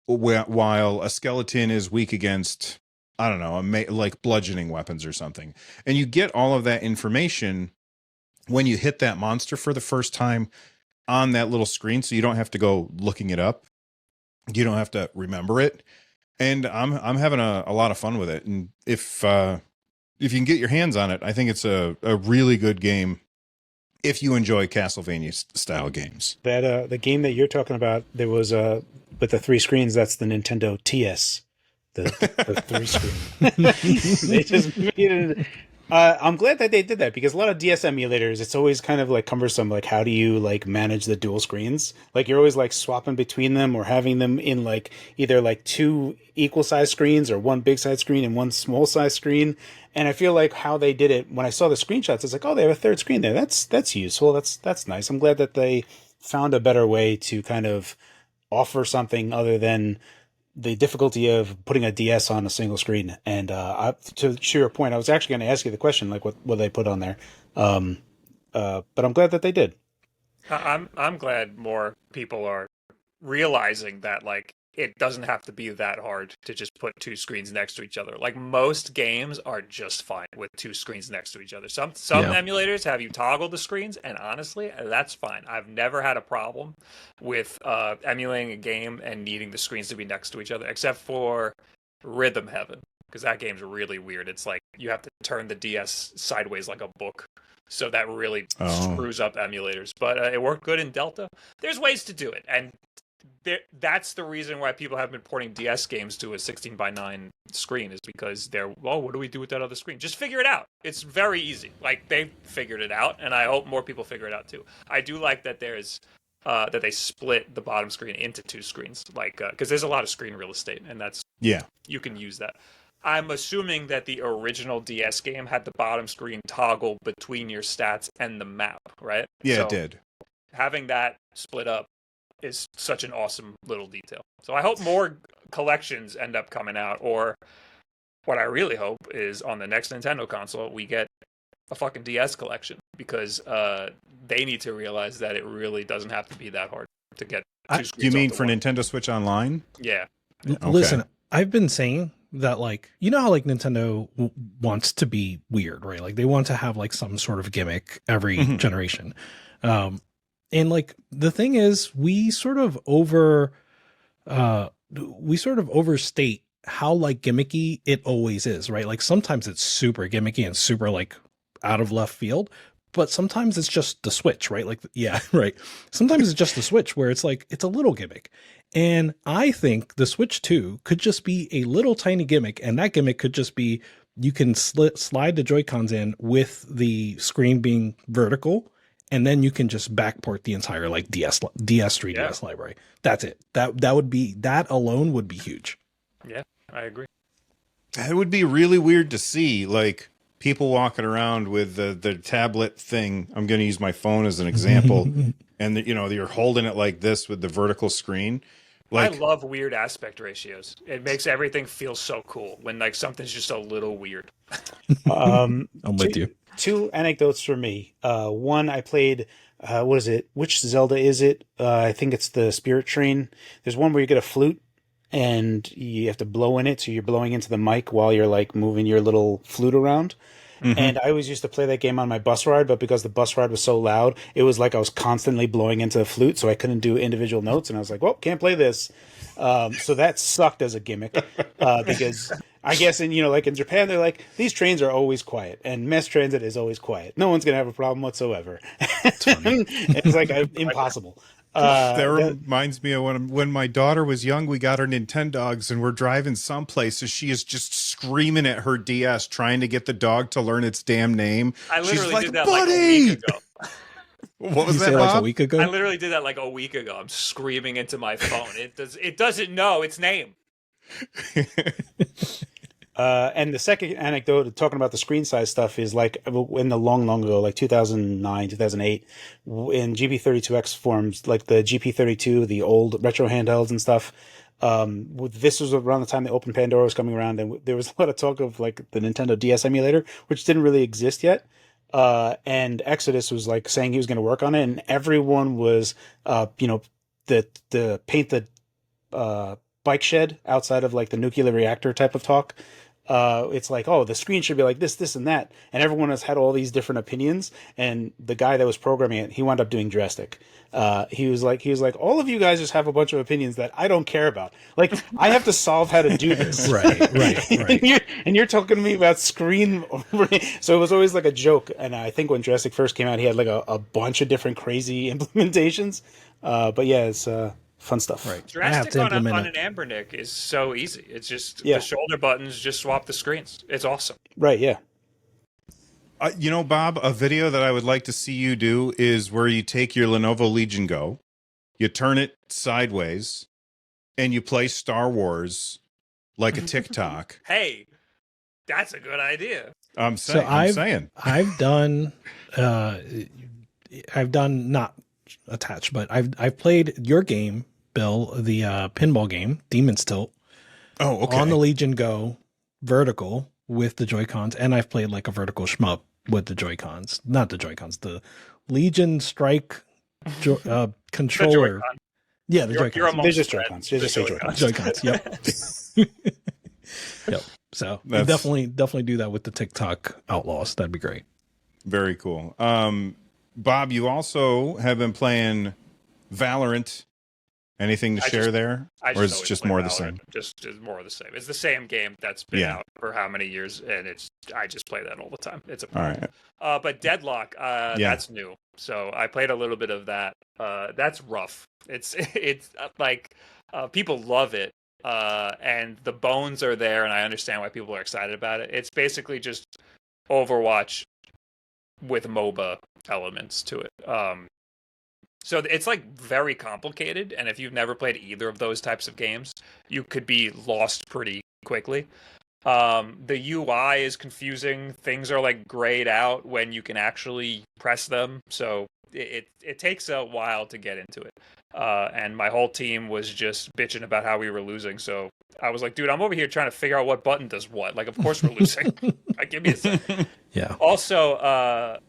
while a skeleton is weak against, I don't know, like bludgeoning weapons or something. And you get all of that information when you hit that monster for the first time on that little screen, so you don't have to go looking it up. You don't have to remember it. And I'm having a lot of fun with it. And if you can get your hands on it, I think it's a really good game if you enjoy Castlevania style games. That the game that you're talking about, there was with the 3 screens, that's the Nintendo TS. The 3 screen. They just made it. I'm glad that they did that, because a lot of DS emulators, it's always kind of like cumbersome. Like, how do you like manage the dual screens? Like, you're always like swapping between them, or having them in like either like 2 equal size screens, or 1 big size screen and 1 small size screen. And I feel like how they did it, when I saw the screenshots, it's like, oh, they have a 3rd screen there. That's useful. That's nice. I'm glad that they found a better way to kind of offer something other than the difficulty of putting a DS on a single screen. And to your point, I was actually going to ask you the question, like what they put on there. But I'm glad that they did. I'm glad more people are realizing that like it doesn't have to be that hard to just put 2 screens next to each other. Like, most games are just fine with 2 screens next to each other. Some emulators have you toggle the screens, and honestly, that's fine. I've never had a problem with emulating a game and needing the screens to be next to each other, except for Rhythm Heaven, because that game's really weird. It's like you have to turn the DS sideways like a book. So that really screws up emulators. But it worked good in Delta. There's ways to do it, and that's the reason why people have been porting DS games to a 16:9 screen, is because what do we do with that other screen? Just figure it out. It's very easy. Like, they figured it out, and I hope more people figure it out too. I do like that there's that they split the bottom screen into 2 screens, like because there's a lot of screen real estate, and you can use that. I'm assuming that the original DS game had the bottom screen toggle between your stats and the map, right? Yeah, So it did. having that split up is such an awesome little detail. So I hope more collections end up coming out, or what I really hope is on the next Nintendo console, we get a fucking DS collection, because they need to realize that it really doesn't have to be that hard to get two screens. Do you mean off the for one. Nintendo Switch Online? Yeah. Okay. Listen, I've been saying that, like, you know how like Nintendo wants to be weird, right? Like they want to have like some sort of gimmick every Mhm. generation. And like the thing is, we sort of overstate how like gimmicky it always is, right? Like sometimes it's super gimmicky and super like out of left field, but sometimes it's just the Switch, right? Like, yeah, right. Sometimes it's just the Switch where it's like, it's a little gimmick. And I think the Switch 2 could just be a little tiny gimmick. And that gimmick could just be, you can slide the Joy-Cons in with the screen being vertical. And then you can just backport the entire like DS 3DS library. That's it. That alone would be huge. Yeah, I agree. It would be really weird to see, like, people walking around with the tablet thing. I'm going to use my phone as an example. And, you're holding it like this with the vertical screen. Like, I love weird aspect ratios. It makes everything feel so cool when like something's just a little weird. I'm with you. Two anecdotes for me. One, I played, what is it? Which Zelda is it? I think it's the Spirit Train. There's one where you get a flute and you have to blow in it. So you're blowing into the mic while you're like moving your little flute around. Mm-hmm. And I always used to play that game on my bus ride, but because the bus ride was so loud, it was like I was constantly blowing into the flute, so I couldn't do individual notes. And I was like, well, can't play this. So that sucked as a gimmick, because I guess like in Japan, they're like, these trains are always quiet, and mass transit is always quiet. No one's going to have a problem whatsoever. It's like impossible. That reminds me of when my daughter was young, we got her Nintendogs and we're driving someplace, so she is just screaming at her DS trying to get the dog to learn its damn name. I literally She's like, did that buddy! like a week ago. What was You that, say Bob? like a week ago? I literally did that like a week ago. I'm screaming into my phone. It doesn't know its name. And the second anecdote, talking about the screen size stuff, is like in the long ago, like 2009, 2008, in GP32X forums, like the GP32, the old retro handhelds and stuff. This was around the time the Open Pandora was coming around, and there was a lot of talk of like the Nintendo DS emulator, which didn't really exist yet. And Exodus was like saying he was going to work on it, and everyone was, the paint the bike shed outside of like the nuclear reactor type of talk. It's like, oh, the screen should be like this, and that. And everyone has had all these different opinions. And the guy that was programming it, he wound up doing Drastic. He was like, all of you guys just have a bunch of opinions that I don't care about. Like, I have to solve how to do this. Right. and you're talking to me about screen. So it was always like a joke. And I think when Drastic first came out, he had like a bunch of different crazy implementations. But yeah, it's, fun stuff. Right. Drastic on an Ambernick is so easy. It's just the shoulder buttons, just swap the screens. It's awesome. Right, yeah. Bob, a video that I would like to see you do is where you take your Lenovo Legion Go, you turn it sideways, and you play Star Wars like a TikTok. Hey, that's a good idea. I'm saying. I've done not attached, but I've played your game, Bill, the pinball game, Demon's Tilt. Oh, okay. On the Legion Go vertical with the Joy-Cons, and I've played like a vertical shmup with the Joy-Cons. Not the Joy-Cons, the Legion Strike controller. The Joy-Con. Yeah, the Joy-Cons. They're just Joy-Cons. They're just Joy-Cons. Joy-Cons, yep. Yep. So definitely do that with the TikTok Outlaws. That'd be great. Very cool. Bob, you also have been playing Valorant. Anything to share there? Or is it just more of the same? Just more of the same. It's the same game that's been out for how many years, and I just play that all the time. It's a problem. All right. But Deadlock, that's new. So I played a little bit of that. That's rough. It's like people love it, and the bones are there, and I understand why people are excited about it. It's basically just Overwatch with MOBA elements to it. So it's like very complicated, and if you've never played either of those types of games, you could be lost pretty quickly. The UI is confusing. Things are like grayed out when you can actually press them. So it takes a while to get into it. And my whole team was just bitching about how we were losing. So I was like, dude, I'm over here trying to figure out what button does what. Like, of course we're losing. Like, give me a sec. Yeah. Also,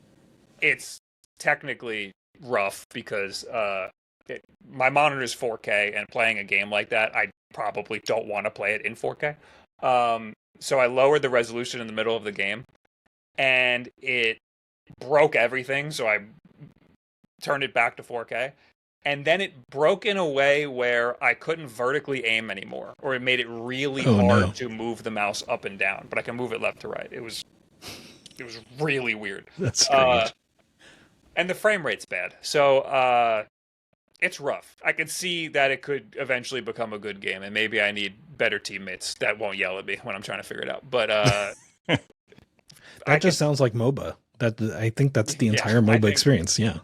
it's technically rough because my monitor is 4K, and playing a game like that, I probably don't want to play it in 4K. So I lowered the resolution in the middle of the game, and it broke everything. So I turned it back to 4K. And then it broke in a way where I couldn't vertically aim anymore, or it made it really hard to move the mouse up and down, but I can move it left to right. It was really weird. That's strange. And the frame rate's bad. So it's rough. I can see that it could eventually become a good game, and maybe I need better teammates that won't yell at me when I'm trying to figure it out. But that just sounds like MOBA. I think that's the entire MOBA experience. Yeah.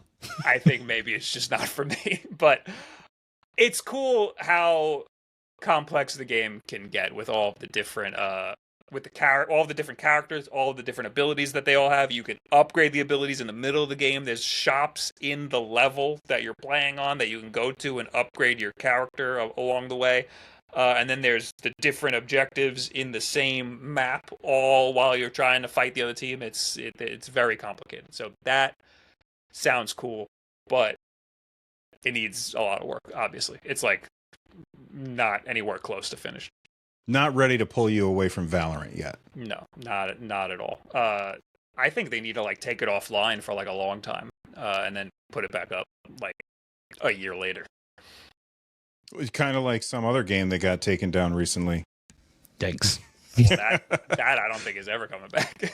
I think maybe it's just not for me, but it's cool how complex the game can get with all of the different all the different characters, all of the different abilities that they all have. You can upgrade the abilities in the middle of the game. There's shops in the level that you're playing on that you can go to and upgrade your character along the way. And then there's the different objectives in the same map, all while you're trying to fight the other team. It's very complicated. So that sounds cool, but it needs a lot of work, obviously. It's like not anywhere close to finished. Not ready to pull you away from Valorant yet. No, not at all. I think they need to like take it offline for like a long time, and then put it back up like a year later. It's kind of like some other game that got taken down recently. Thanks. Well, that I don't think is ever coming back.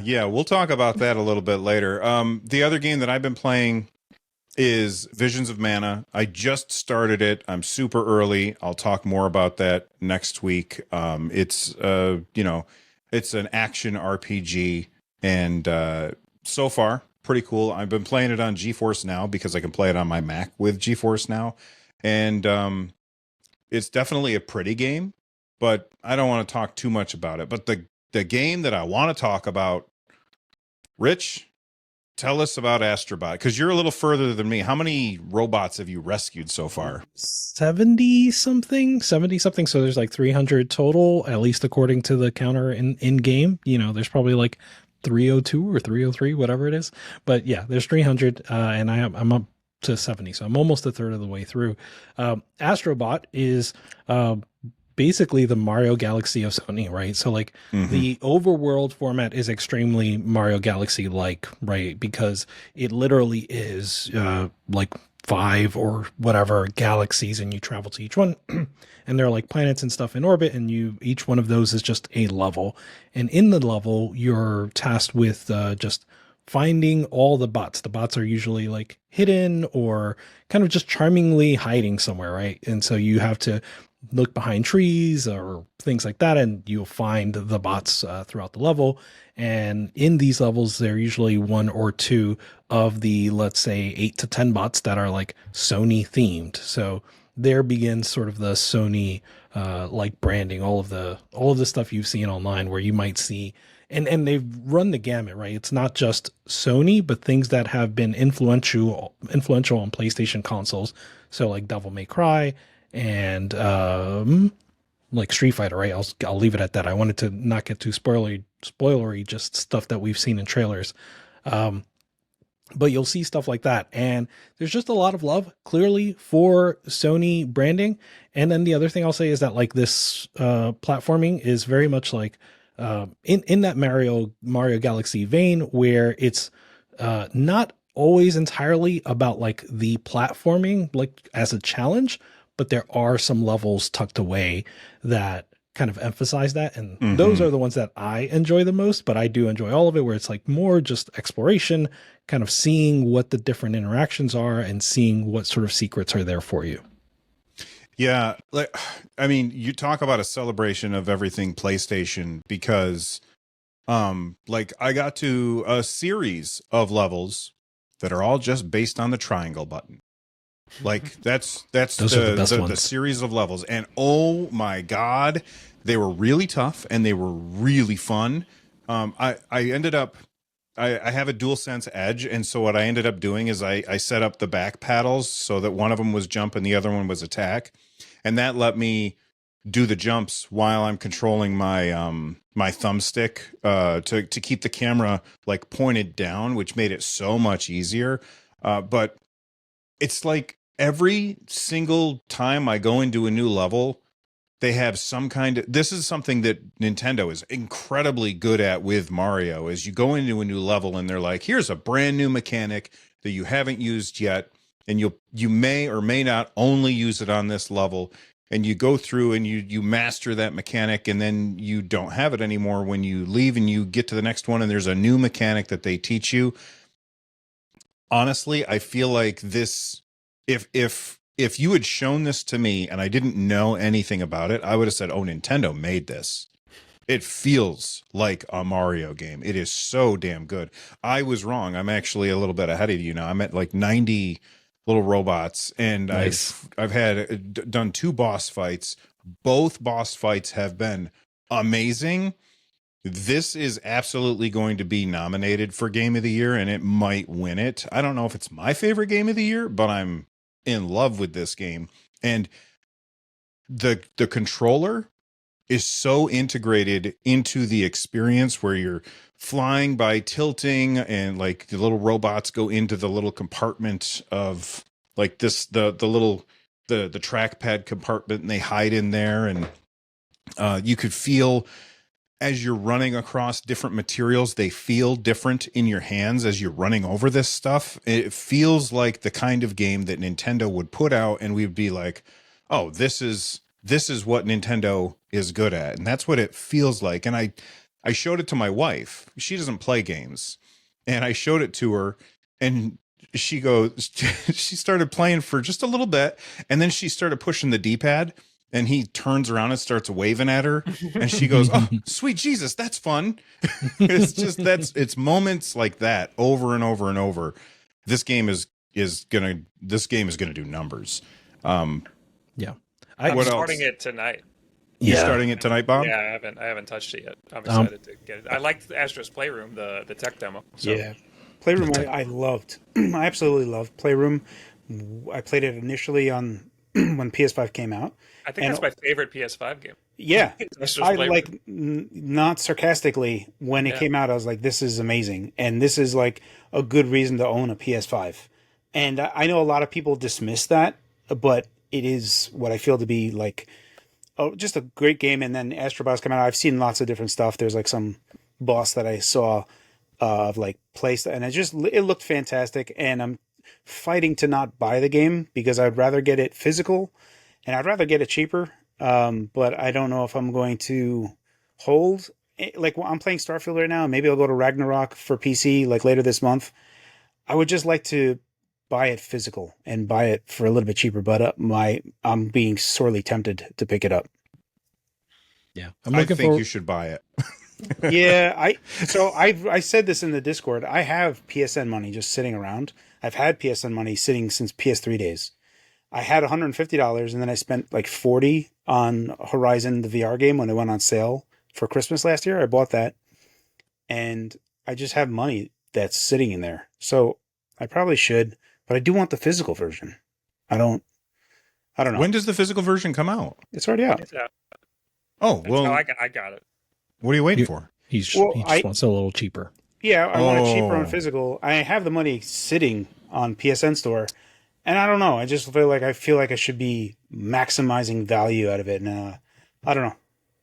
Yeah, we'll talk about that a little bit later. The other game that I've been playing is Visions of Mana. I just started it. I'm super early. I'll talk more about that next week. It's it's an action RPG, and so far pretty cool. I've been playing it on GeForce Now because I can play it on my Mac with GeForce Now, and it's definitely a pretty game. But I don't want to talk too much about it. But the game that I want to talk about, Rich, tell us about Astrobot, because you're a little further than me. How many robots have you rescued so far? 70 something. So there's like 300 total, at least according to the counter in game. There's probably like 302 or 303, whatever it is. But yeah, there's 300, and I'm up to 70. So I'm almost a third of the way through. Astrobot is basically the Mario Galaxy of Sony, right? So like the overworld format is extremely Mario Galaxy like, right? Because it literally is like 5 or whatever galaxies, and you travel to each one and there are like planets and stuff in orbit, and each one of those is just a level. And in the level, you're tasked with just finding all the bots. The bots are usually like hidden or kind of just charmingly hiding somewhere, right? And so you have to look behind trees or things like that, and you'll find the bots throughout the level. And in these levels, there are usually 1 or 2 of the, let's say, 8 to 10 bots that are like Sony themed. So there begins sort of the Sony like branding, all of the stuff you've seen online where you might see, and they've run the gamut, right? It's not just Sony, but things that have been influential on PlayStation consoles. So like Devil May Cry, and like Street Fighter, right? I'll leave it at that. I wanted to not get too spoilery, just stuff that we've seen in trailers. But you'll see stuff like that, and there's just a lot of love clearly for Sony branding. And then the other thing I'll say is that like this platforming is very much like in that Mario Galaxy vein, where it's not always entirely about like the platforming like as a challenge, but there are some levels tucked away that kind of emphasize that. And those are the ones that I enjoy the most, but I do enjoy all of it, where it's like more just exploration, kind of seeing what the different interactions are and seeing what sort of secrets are there for you. Yeah. Like, I mean, you talk about a celebration of everything PlayStation, because like I got to a series of levels that are all just based on the triangle button. Like that's Those are the best the ones. series of levels, and oh my god, they were really tough and they were really fun. I ended up I have a DualSense Edge, and so what I ended up doing is I set up the back paddles so that one of them was jump and the other one was attack, and that let me do the jumps while I'm controlling my my thumbstick to keep the camera like pointed down, which made it so much easier. But it's like every single time I go into a new level, they have some kind of, this is something that Nintendo is incredibly good at with Mario, is you go into a new level and they're like, here's a brand new mechanic that you haven't used yet, and you may or may not only use it on this level, and you go through and you master that mechanic, and then you don't have it anymore when you leave and you get to the next one and there's a new mechanic that they teach you. Honestly, I feel like this, if you had shown this to me and I didn't know anything about it, I would have said, "Oh, Nintendo made this." It feels like a Mario game. It is so damn good. I was wrong. I'm actually a little bit ahead of you now. I'm at like 90 little robots, and Nice. I've had done 2 boss fights. Both boss fights have been amazing. This is absolutely going to be nominated for Game of the Year, and it might win it. I don't know if it's my favorite Game of the Year, but I'm in love with this game. And the controller is so integrated into the experience, where you're flying by tilting, and like the little robots go into the little compartment of like this, the trackpad compartment, and they hide in there, and you could feel as you're running across different materials, they feel different in your hands as you're running over this stuff. It feels like the kind of game that Nintendo would put out, and we'd be like, oh, this is what Nintendo is good at. And that's what it feels like. And I showed it to my wife. She doesn't play games. And I showed it to her, and she goes, she started playing for just a little bit, and then she started pushing the D-pad, and he turns around and starts waving at her, and she goes, "Oh, sweet Jesus, that's fun." It's moments like that over and over and over. This game is gonna do numbers. Yeah. I'm What starting else? it tonight. You're starting it tonight, Bob? Yeah, I haven't touched it yet. I'm excited to get it. I liked Astro's Playroom, the tech demo. So. Yeah, Playroom I loved. I absolutely loved Playroom. I played it initially on when PS5 came out. I think that's my favorite PS5 game. Yeah, Astro's I Playroom. like not sarcastically, when it came out, I was like, "This is amazing," and this is like a good reason to own a PS5. And I know a lot of people dismiss that, but it is what I feel to be like, just a great game. And then Astrobot's come out. I've seen lots of different stuff. There's like some boss that I saw of like placed, and it looked fantastic. And I'm fighting to not buy the game because I'd rather get it physical, and I'd rather get it cheaper. But I don't know if I'm going to hold. Like, I'm playing Starfield right now. Maybe I'll go to Ragnarok for PC like later this month. I would just like to buy it physical and buy it for a little bit cheaper. But I'm being sorely tempted to pick it up. Yeah. I think you should buy it. Yeah, I said this in the Discord. I have PSN money just sitting around. I've had PSN money sitting since PS3 days. I had $150, and then I spent like $40 on Horizon, the VR game, when it went on sale for Christmas last year. I bought that, and I just have money that's sitting in there. So I probably should, but I do want the physical version. I don't know. When does the physical version come out? It's already out. It's out. Oh, well, No, I got it. what are you waiting for? He just wants it a little cheaper. Yeah, I want it cheaper on physical. I have the money sitting on PSN Store, and I don't know. I just feel like I should be maximizing value out of it, and I don't know.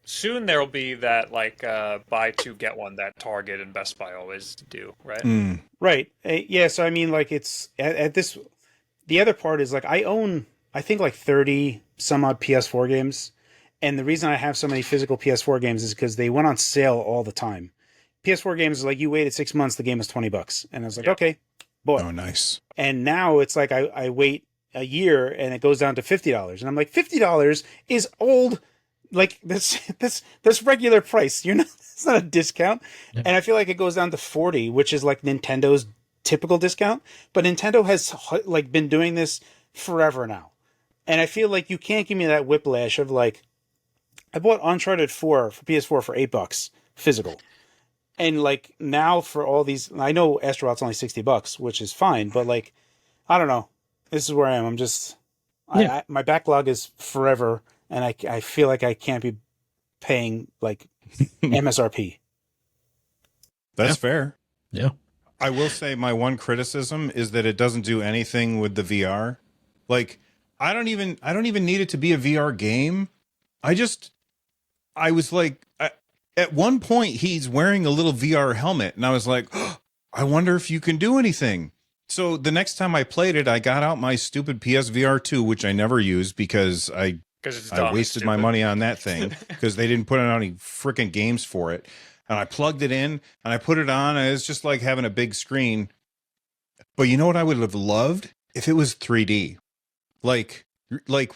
Soon there'll be that like buy 2 get 1 that Target and Best Buy always do, right? Right. Yeah. So I mean, like, it's at this. The other part is like I own, I think, like 30 some odd PS4 games, and the reason I have so many physical PS4 games is because they went on sale all the time. PS4 games is like, you waited 6 months, the game was $20, and I was like, okay, boy. Oh, nice. And now it's like I wait a year and it goes down to $50, and I'm like, $50 is old. Like, this regular price. It's not a discount. Yeah. And I feel like it goes down to 40, which is like Nintendo's typical discount. But Nintendo has like been doing this forever now. And I feel like you can't give me that whiplash of like, I bought Uncharted 4 for PS4 for $8 physical. And like now for all these, I know Astrobot's only $60, which is fine, but like, I don't know. This is where I am. I'm just, my backlog is forever, and I feel like I can't be paying like MSRP. That's fair. Yeah. I will say my one criticism is that it doesn't do anything with the VR. Like, I don't even need it to be a VR game. I was like, at one point he's wearing a little VR helmet, and I was like, oh, I wonder if you can do anything. So the next time I played it, I got out my stupid PSVR 2, which I never used because I wasted my money on that thing because they didn't put out any freaking games for it. And I plugged it in and I put it on, and it's just like having a big screen. But you know what I would have loved? If it was 3D. Like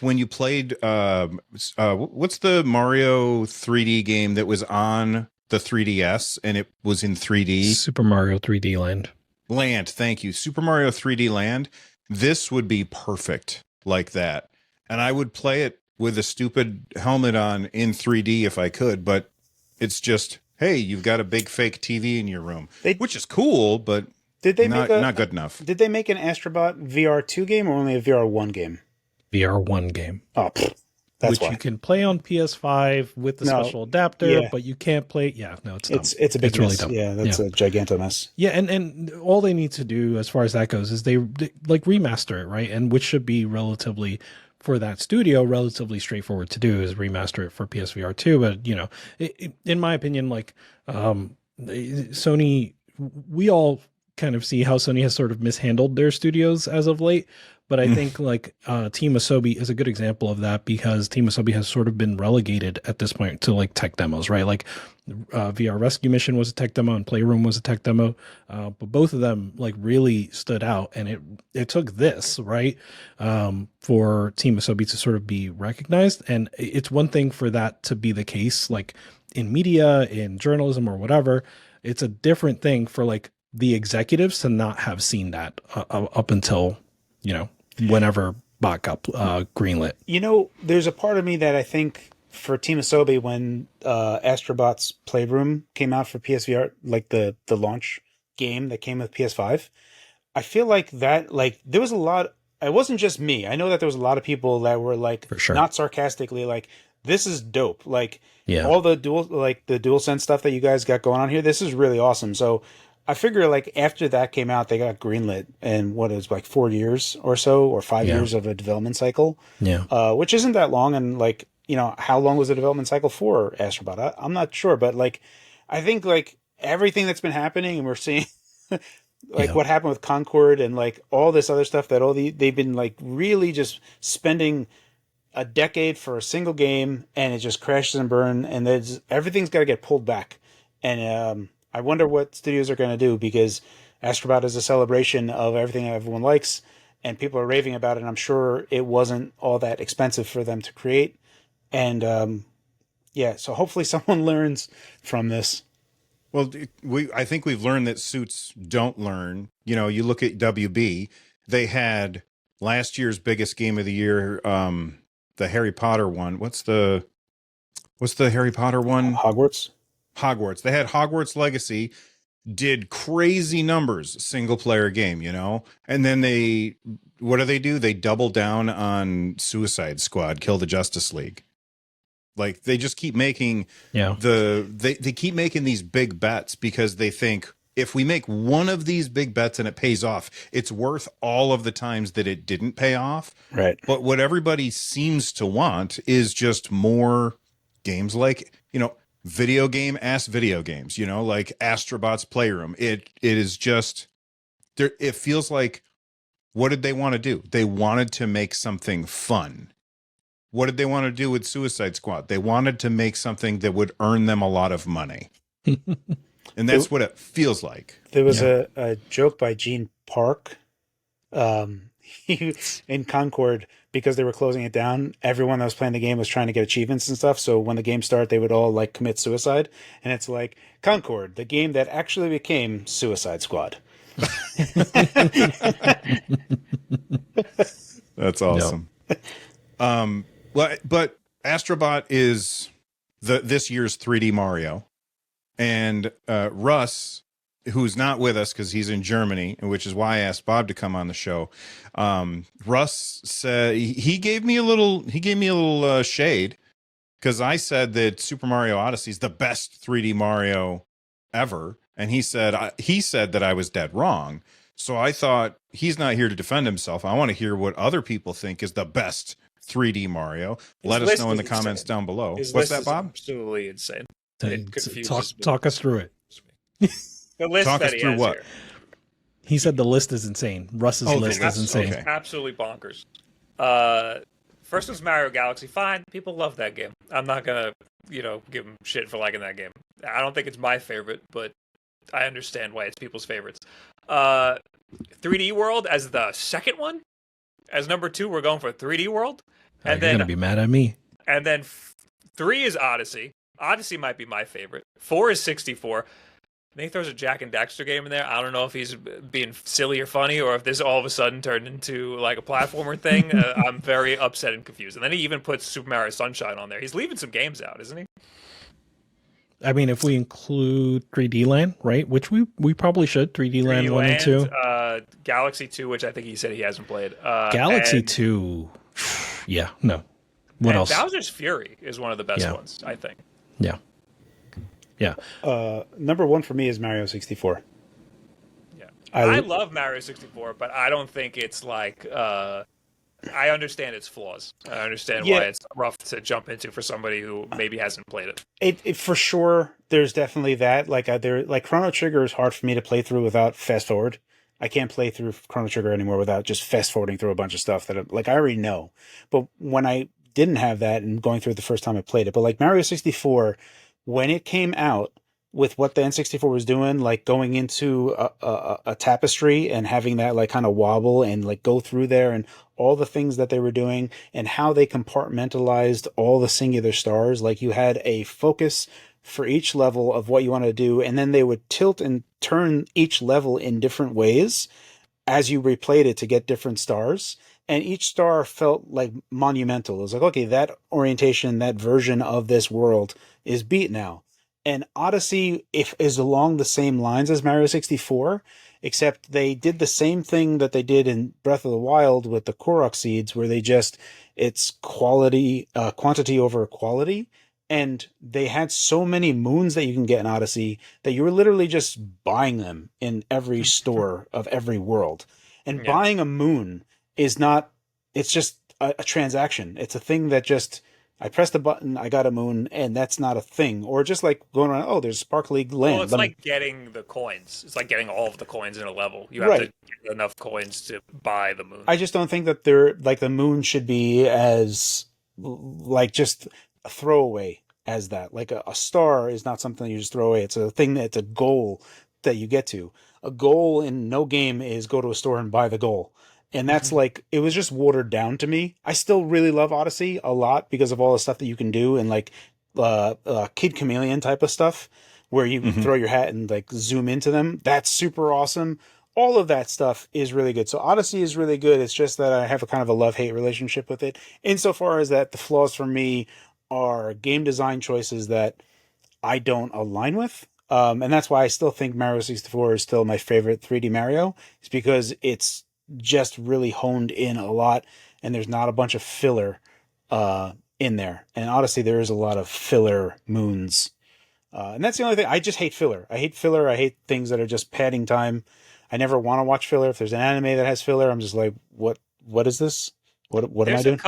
when you played, what's the Mario 3D game that was on the 3DS and it was in 3D? Super Mario 3D Land. Thank you. Super Mario 3D Land. This would be perfect like that. And I would play it with a stupid helmet on in 3D if I could, but it's just, hey, you've got a big fake TV in your room, which is cool, but not good enough. Did they make an Astrobot VR 2 game or only a VR 1 game? VR 1 game. Oh, that's which why. You can play on PS5 with the special adapter, but you can't play. Yeah, no, it's dumb. It's a big mess. Really dumb. Yeah, that's a giganto mess. Yeah, and all they need to do as far as that goes is they like remaster it, right? And which should be relatively, for that studio, relatively straightforward to do is remaster it for PSVR 2. But, you know, in my opinion, like Sony, we all kind of see how Sony has sort of mishandled their studios as of late. But I think like Team Asobi is a good example of that, because Team Asobi has sort of been relegated at this point to like tech demos, right? Like VR Rescue Mission was a tech demo and Playroom was a tech demo. But both of them like really stood out, and it took this, right, for Team Asobi to sort of be recognized. And it's one thing for that to be the case, like in media, in journalism or whatever. It's a different thing for like the executives to not have seen that up until, you know, whenever Bot got greenlit. You know, there's a part of me that I think for Team Asobi, when Astrobot's Playroom came out for PSVR, like the launch game that came with PS5, I feel like that, like, there was a lot, it wasn't just me. I know that there was a lot of people that were like, for sure, not sarcastically, like, this is dope. Like, all the DualSense stuff that you guys got going on here, this is really awesome. So I figure like after that came out, they got greenlit in what is like 4 years or so, or 5 years of a development cycle. Yeah. Which isn't that long. And like, you know, how long was the development cycle for Astrobot? I'm not sure, but like, I think like everything that's been happening, and we're seeing like what happened with Concord and like all this other stuff that they've been like really just spending a decade for a single game, and it just crashes and burns, and everything's got to get pulled back. And, I wonder what studios are going to do, because Astrobot is a celebration of everything everyone likes, and people are raving about it. And I'm sure it wasn't all that expensive for them to create. And so hopefully someone learns from this. Well, I think we've learned that suits don't learn. You know, you look at WB, they had last year's biggest game of the year, the Harry Potter one. What's the Harry Potter one? Hogwarts. They had Hogwarts Legacy, did crazy numbers, single player game, you know? And then what do? They double down on Suicide Squad, Kill the Justice League. Like, they just keep making they keep making these big bets, because they think if we make one of these big bets and it pays off, it's worth all of the times that it didn't pay off. Right. But what everybody seems to want is just more games like, you know, video games, you know, like Astrobot's Playroom. It is just there. It feels like, what did they want to do? They wanted to make something fun. What did they want to do with Suicide Squad? They wanted to make something that would earn them a lot of money. And that's what it feels like. There was a joke by Gene Park in Concord, because they were closing it down. Everyone that was playing the game was trying to get achievements and stuff. So when the game started, they would all like commit suicide. And it's like, Concord, the game that actually became Suicide Squad. That's awesome. But Astrobot is this year's 3D Mario, and Russ, who's not with us because he's in Germany, which is why I asked Bob to come on the show. Russ said he gave me a little shade because I said that Super Mario Odyssey is the best 3D Mario ever, and he said that I was dead wrong. So I thought, he's not here to defend himself. I want to hear what other people think is the best 3D Mario. Let us know in the comments down below. What's that, Bob? Absolutely insane. It confuses me. Talk us through it. The list Talk that us he through has what? here. He said the list is insane. Russ's list is insane. Okay. Absolutely bonkers. First was Mario Galaxy. Fine, people love that game. I'm not gonna, give them shit for liking that game. I don't think it's my favorite, but I understand why it's people's favorites. 3D World as the second one. As number 2, we're going for 3D World. And you're gonna be mad at me. And then 3 is Odyssey. Odyssey might be my favorite. 4 is 64. Then he throws a Jack and Daxter game in there. I don't know if he's being silly or funny, or if this all of a sudden turned into like a platformer thing. I'm very upset and confused. And then he even puts Super Mario Sunshine on there. He's leaving some games out, isn't he? I mean, if we include 3D Land, right? Which we probably should. 3D Land 1 and 2. Galaxy 2, which I think he said he hasn't played. Galaxy 2. Yeah, no. What else? Bowser's Fury is one of the best ones, I think. Yeah. Yeah. Number 1 for me is Mario 64. Yeah. I love Mario 64, but I don't think it's like... I understand its flaws. I understand why it's rough to jump into for somebody who maybe hasn't played it. It for sure, there's definitely that. Like Chrono Trigger is hard for me to play through without fast forward. I can't play through Chrono Trigger anymore without just fast forwarding through a bunch of stuff that I already know. But when I didn't have that and going through it the first time I played it, but like Mario 64, when it came out, with what the N64 was doing, like going into a tapestry and having that like kind of wobble and like go through there, and all the things that they were doing and how they compartmentalized all the singular stars. Like you had a focus for each level of what you wanted to do, and then they would tilt and turn each level in different ways as you replayed it to get different stars. And each star felt like monumental. It was like, okay, that orientation, that version of this world is beat now. And Odyssey is along the same lines as Mario 64, except they did the same thing that they did in Breath of the Wild with the Korok seeds, where it's quantity over quality. And they had so many moons that you can get in Odyssey that you were literally just buying them in every store of every world. And buying a moon is not, it's just a transaction. It's a thing that just... I pressed a button, I got a moon, and that's not a thing. Or just like going around, oh, there's sparkly land. Well, it's like getting the coins. It's like getting all of the coins in a level. You have to get enough coins to buy the moon. I just don't think that the moon should be as like just a throwaway as that. Like a star is not something you just throw away. It's a thing it's a goal that you get to. A goal in no game is go to a store and buy the goal. And that's like, it was just watered down to me. I still really love Odyssey a lot because of all the stuff that you can do, and like Kid Chameleon type of stuff where you can throw your hat and like zoom into them. That's super awesome. All of that stuff is really good. So Odyssey is really good. It's just that I have a kind of a love-hate relationship with it, insofar as that the flaws for me are game design choices that I don't align with. And that's why I still think Mario 64 is still my favorite 3D Mario. It's because it's just really honed in a lot, and there's not a bunch of filler in there. And Odyssey, there is a lot of filler moons, and that's the only thing. I just hate filler. I hate filler. I hate things that are just padding time. I never want to watch filler. If there's an anime that has filler, I'm just like, what is this? What am I doing?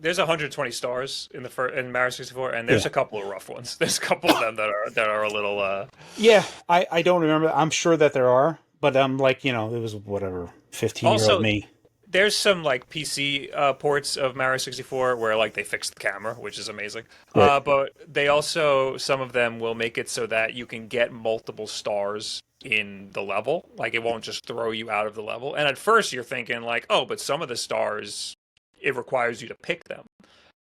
There's 120 stars in in Mario 64, and there's a couple of rough ones. There's a couple of them that are a little. Yeah, I don't remember. I'm sure that there are. But I'm like, it was whatever, 15-year-old me. There's some like PC ports of Mario 64 where like they fixed the camera, which is amazing. Right. But they also, some of them will make it so that you can get multiple stars in the level. Like it won't just throw you out of the level. And at first you're thinking like, oh, but some of the stars, it requires you to pick them.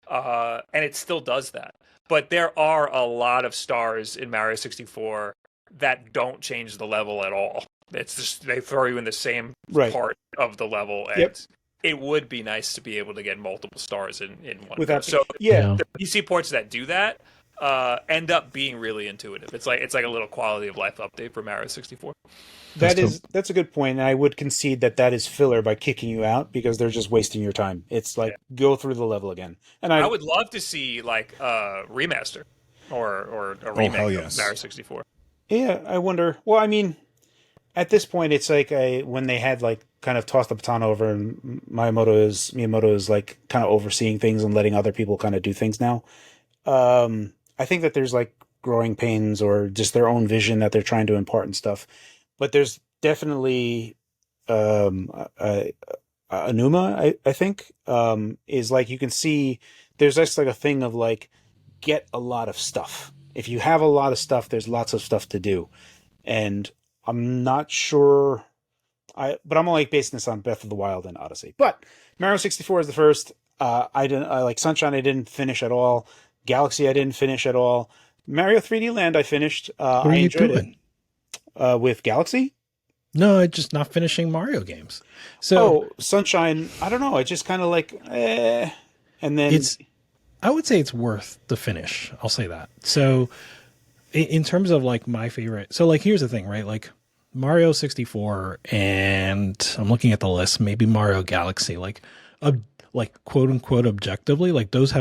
And it still does that. But there are a lot of stars in Mario 64 that don't change the level at all. It's just they throw you in the same part of the level, and it would be nice to be able to get multiple stars in one Without, go. So yeah, the PC ports that do that end up being really intuitive. It's like a little quality of life update for Mario 64. that's a good point. And I would concede that is filler by kicking you out because they're just wasting your time. It's like go through the level again. And I would love to see like a remaster or a remake hell of yes. Mario 64. yeah, I wonder. Well, I mean, at this point, it's like when they had like kind of tossed the baton over, and Miyamoto is like kind of overseeing things and letting other people kind of do things now. I think that there's like growing pains or just their own vision that they're trying to impart and stuff. But there's definitely Anuma, I think, is like you can see there's just like a thing of like get a lot of stuff. If you have a lot of stuff, there's lots of stuff to do. And I'm not sure but I'm only basing this on Breath of the Wild and Odyssey. But Mario 64 is the first. I like Sunshine I didn't finish at all. Galaxy I didn't finish at all. Mario 3D Land I finished. What are you doing? With Galaxy? No, I'm just not finishing Mario games. So Sunshine, I don't know. I just kind of like, and then I would say it's worth the finish. I'll say that. So in terms of like my favorite, so like here's the thing, right? Like Mario 64 and I'm looking at the list, maybe Mario Galaxy, like quote unquote objectively, like those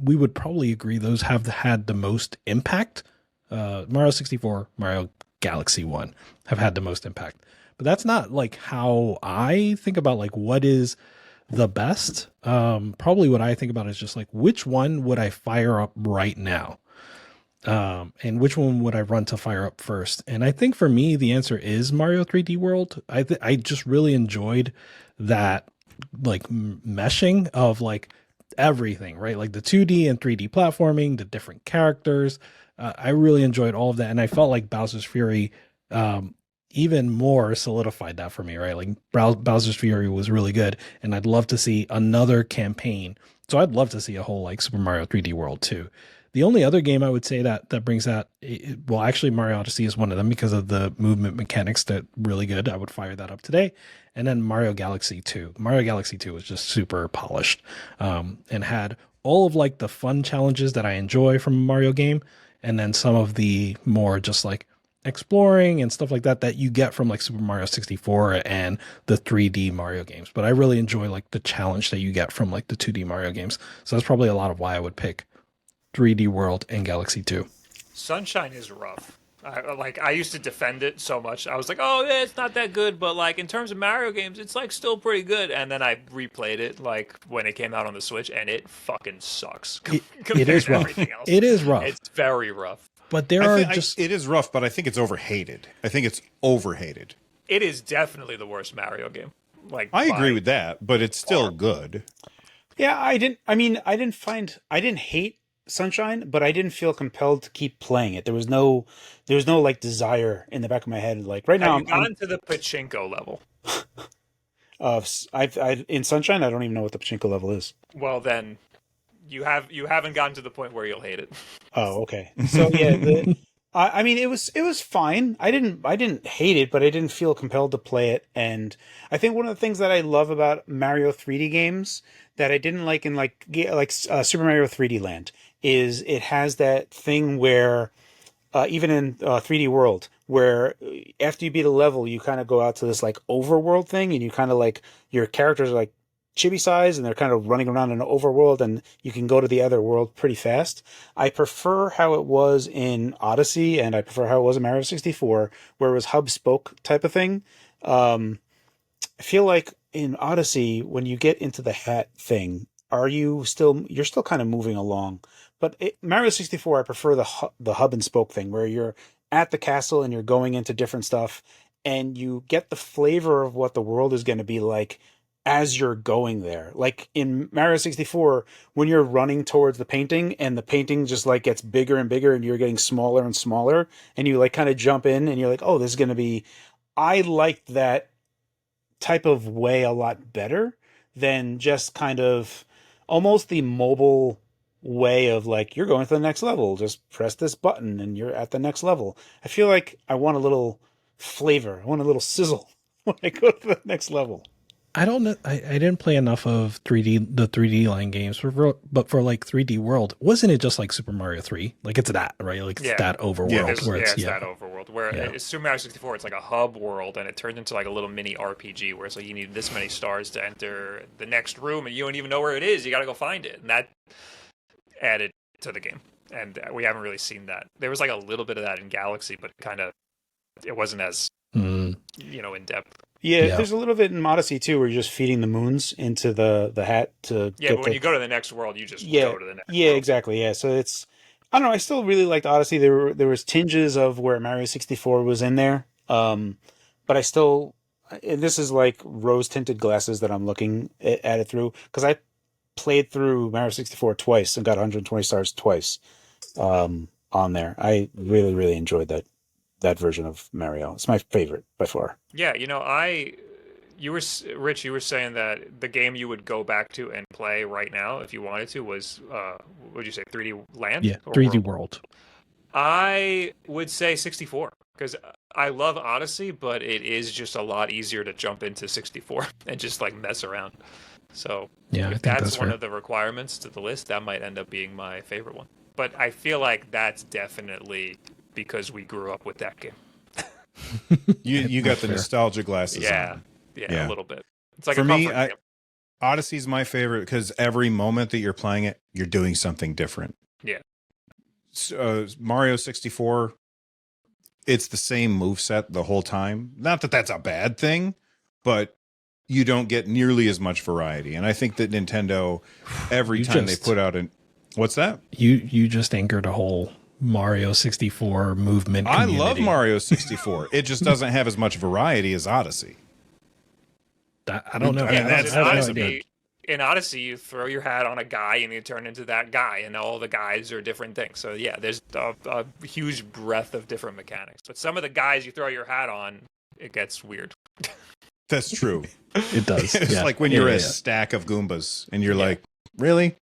we would probably agree those have had the most impact. Mario 64, Mario Galaxy 1 have had the most impact. But that's not like how I think about like what is the best. Probably what I think about is just like which one would I fire up right now? And which one would I run to fire up first? And I think for me, the answer is Mario 3D World. I just really enjoyed that like meshing of like everything, right? Like the 2D and 3D platforming, the different characters. I really enjoyed all of that. And I felt like Bowser's Fury even more solidified that for me, right? Like Bowser's Fury was really good. And I'd love to see another campaign. So I'd love to see a whole like Super Mario 3D World too. The only other game I would say that brings that, well, actually Mario Odyssey is one of them because of the movement mechanics that really good. I would fire that up today. And then Mario Galaxy 2. Mario Galaxy 2 was just super polished and had all of like the fun challenges that I enjoy from a Mario game. And then some of the more just like exploring and stuff like that you get from like Super Mario 64 and the 3D Mario games. But I really enjoy like the challenge that you get from like the 2D Mario games. So that's probably a lot of why I would pick 3D World and Galaxy 2. Sunshine is rough. I used to defend it so much. I was like, oh, yeah, it's not that good. But like in terms of Mario games, it's like still pretty good. And then I replayed it like when it came out on the Switch, and it fucking sucks. It is rough. It is rough. It's very rough. But it is rough, but I think it's overhated. I think it's overhated. It is definitely the worst Mario game. Like I agree with that, but it's still good. Yeah, I didn't hate Sunshine, but I didn't feel compelled to keep playing it. There was no like desire in the back of my head. Like right now, Have you gotten to the pachinko level? I in Sunshine, I don't even know what the pachinko level is. Well, then you haven't gotten to the point where you'll hate it. Oh, okay. So yeah, I mean, it was fine. I didn't hate it, but I didn't feel compelled to play it. And I think one of the things that I love about Mario 3D games that I didn't like in like Super Mario 3D Land is it has that thing where even in 3D World, where after you beat a level, you kind of go out to this like overworld thing, and you kind of like your characters are like chibi size, and they're kind of running around in an overworld, and you can go to the other world pretty fast. I prefer how it was in Odyssey, and I prefer how it was in Mario 64, where it was hub spoke type of thing. I feel like in Odyssey, when you get into the hat thing, you're still kind of moving along. But Mario 64, I prefer the hub and spoke thing, where you're at the castle and you're going into different stuff, and you get the flavor of what the world is going to be like as you're going there. Like in Mario 64, when you're running towards the painting and the painting just like gets bigger and bigger and you're getting smaller and smaller, and you like kind of jump in and you're like, oh, this is going to be, I liked that type of way a lot better than just kind of almost the mobile way of like, you're going to the next level, just press this button and you're at the next level. I feel like I want a little flavor. I want a little sizzle when I go to the next level. I don't know. I didn't play enough of the 3D line games, but for like 3D World, wasn't it just like Super Mario 3? Like it's that, right? Like it's that overworld where it's that overworld where it's Super Mario 64. It's like a hub world, and it turned into like a little mini RPG where it's like you need this many stars to enter the next room, and you don't even know where it is. You got to go find it, and that added to the game. And we haven't really seen that. There was like a little bit of that in Galaxy, but it wasn't as in depth. Yeah, there's a little bit in Odyssey too, where you're just feeding the moons into the hat to. Yeah, but when you go to the next world, you just go to the next. Yeah, world. Exactly. Yeah, so it's. I don't know. I still really liked Odyssey. There was tinges of where Mario 64 was in there, but I still. And this is like rose tinted glasses that I'm looking at it through, because I played through Mario 64 twice and got 120 stars twice on there. I really, really enjoyed that version of Mario. It's my favorite by far. Yeah, Rich, you were saying that the game you would go back to and play right now if you wanted to was, what would you say, 3D Land? Yeah, 3D World. I would say 64, because I love Odyssey, but it is just a lot easier to jump into 64 and just like mess around. So if that's one of the requirements to the list, that might end up being my favorite one. But I feel like that's definitely because we grew up with that game. You got the nostalgia glasses on. Yeah, a little bit. It's like for a me, game. Odyssey's my favorite because every moment that you're playing it, you're doing something different. Yeah. Mario 64, it's the same moveset the whole time. Not that that's a bad thing, but you don't get nearly as much variety. And I think that Nintendo, every time they put out what's that? You just anchored a whole Mario 64 movement community. I love Mario 64. It just doesn't have as much variety as Odyssey. I don't know. In Odyssey, you throw your hat on a guy and you turn into that guy, and all the guys are different things. So yeah, there's a huge breadth of different mechanics. But some of the guys you throw your hat on, it gets weird. That's true. It does. It's like when you're a stack of Goombas and you're like, really?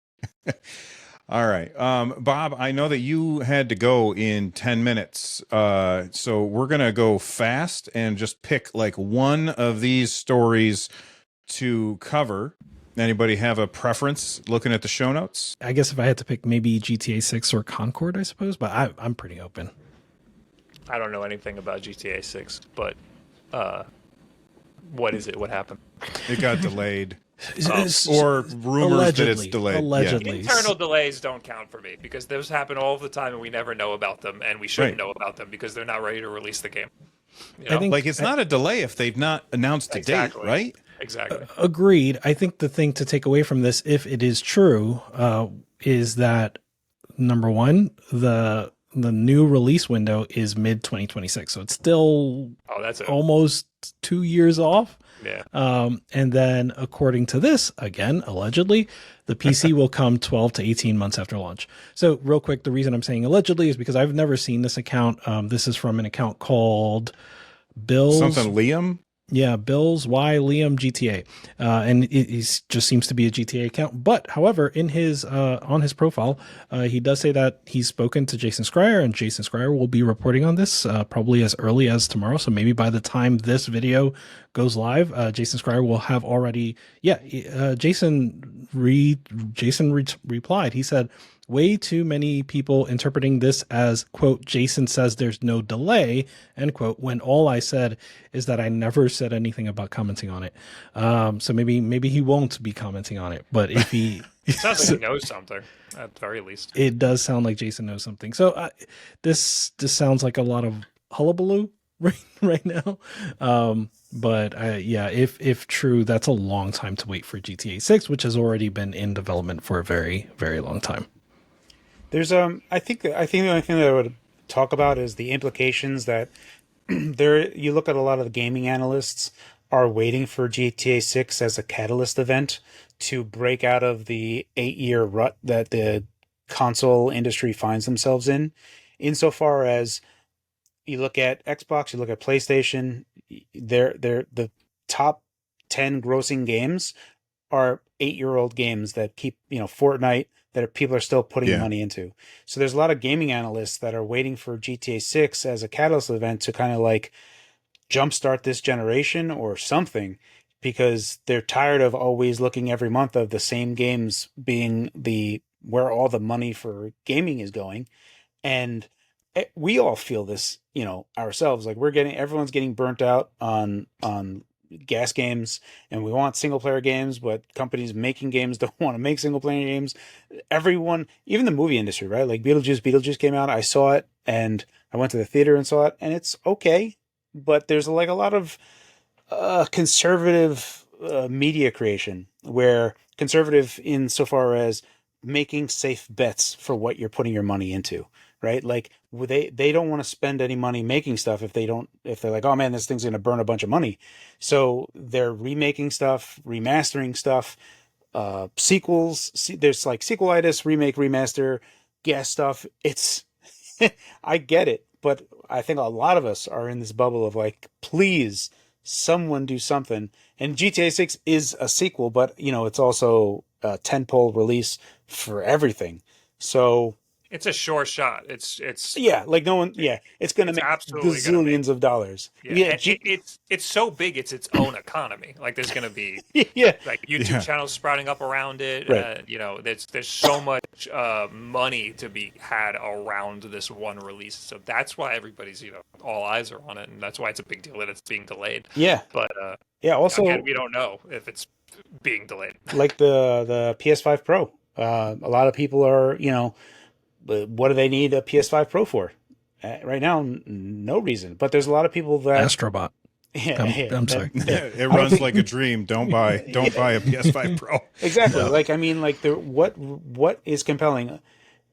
All right. Bob, I know that you had to go in 10 minutes. So we're going to go fast and just pick like one of these stories to cover. Anybody have a preference looking at the show notes? I guess if I had to pick maybe GTA 6 or Concord, I suppose, but I'm pretty open. I don't know anything about GTA 6, but what is it? What happened? It got delayed. Or rumors that it's delayed. Allegedly. Yeah. Internal delays don't count for me because those happen all the time and we never know about them, and we shouldn't know about them because they're not ready to release the game. I think, like it's not a delay if they've not announced a date, right? Exactly. Agreed. I think the thing to take away from this, if it is true, is that number one, the new release window is mid 2026, so it's still almost 2 years off. Yeah. And then according to this, again, allegedly, the PC will come 12 to 18 months after launch. So real quick, the reason I'm saying allegedly is because I've never seen this account. This is from an account called Bill's. Something Liam? Yeah, Bill's Y Liam GTA, and it just seems to be a GTA account. But however, in his on his profile, he does say that he's spoken to Jason Schreier, and Jason Schreier will be reporting on this probably as early as tomorrow. So maybe by the time this video goes live, Jason Schreier will have already. Yeah, Jason replied. He said, way too many people interpreting this as, quote, Jason says there's no delay, end quote, when all I said is that I never said anything about commenting on it. So maybe he won't be commenting on it. But if he... It sounds like he knows something, at the very least. It does sound like Jason knows something. So this sounds like a lot of hullabaloo right now. But if true, that's a long time to wait for GTA 6, which has already been in development for a very, very long time. There's I think the only thing that I would talk about is the implications that you look at a lot of the gaming analysts are waiting for GTA 6 as a catalyst event to break out of the 8-year rut that the console industry finds themselves in. Insofar as you look at Xbox, you look at PlayStation, they're the top 10 grossing games are 8-year-old games that keep, Fortnite, that people are still putting money into. So there's a lot of gaming analysts that are waiting for GTA 6 as a catalyst event to kind of like jumpstart this generation or something, because they're tired of always looking every month of the same games being where all the money for gaming is going. And we all feel this, ourselves. Like everyone's getting burnt out on gas games, and we want single player games, but companies making games don't want to make single player games. Everyone, even the movie industry, right? Like Beetlejuice came out. I saw it, and I went to the theater and saw it, and it's okay, but there's like a lot of conservative media creation, where conservative insofar as making safe bets for what you're putting your money into, right? Like they don't want to spend any money making stuff if they're like, oh man, this thing's going to burn a bunch of money. So they're remaking stuff, remastering stuff, sequels. There's like sequelitis, remake, remaster, gas stuff. It's I get it, but I think a lot of us are in this bubble of like, please, someone do something. And GTA 6 is a sequel, but it's also a tentpole release for everything. So it's a sure shot. It's like no one. Yeah, it's going to make gazillions of dollars. Yeah, it's so big. It's its own economy. Like there's going to be like YouTube channels sprouting up around it. Right. There's so much money to be had around this one release. So that's why everybody's all eyes are on it, and that's why it's a big deal that it's being delayed. Yeah, but also again, we don't know if it's being delayed. Like the PS5 Pro. A lot of people are what do they need a PS5 Pro for? Right now, no reason. But there's a lot of people that Astrobot. I'm sorry. It runs like a dream. Don't buy a PS5 Pro. Exactly. No. Like I mean, like what is compelling?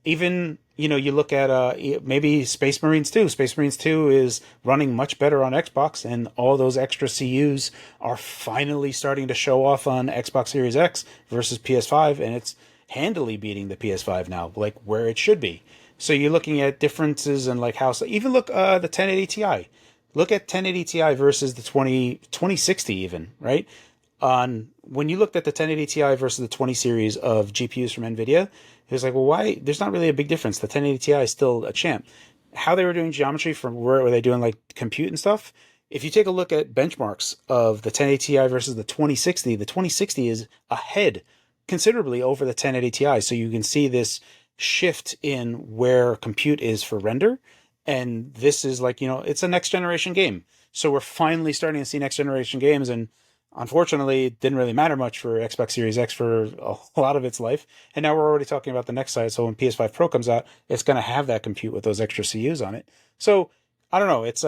Even you look at maybe Space Marines 2. Space Marines 2 is running much better on Xbox, and all those extra CUs are finally starting to show off on Xbox Series X versus PS5, and it's handily beating the PS5 now, like where it should be. So you're looking at differences and like how. Even look the 1080 Ti. Look at 1080 Ti versus the 2060 even, right? When you looked at the 1080 Ti versus the 20 series of GPUs from NVIDIA, it was like, well, why? There's not really a big difference. The 1080 Ti is still a champ. How they were doing geometry from where were they doing like compute and stuff? If you take a look at benchmarks of the 1080 Ti versus the 2060 is ahead considerably over the 1080 Ti. So you can see this shift in where compute is for render. And this is like, it's a next generation game. So we're finally starting to see next generation games. And unfortunately, it didn't really matter much for Xbox Series X for a lot of its life. And now we're already talking about the next side. So when PS5 Pro comes out, it's going to have that compute with those extra CUs on it. So I don't know. It's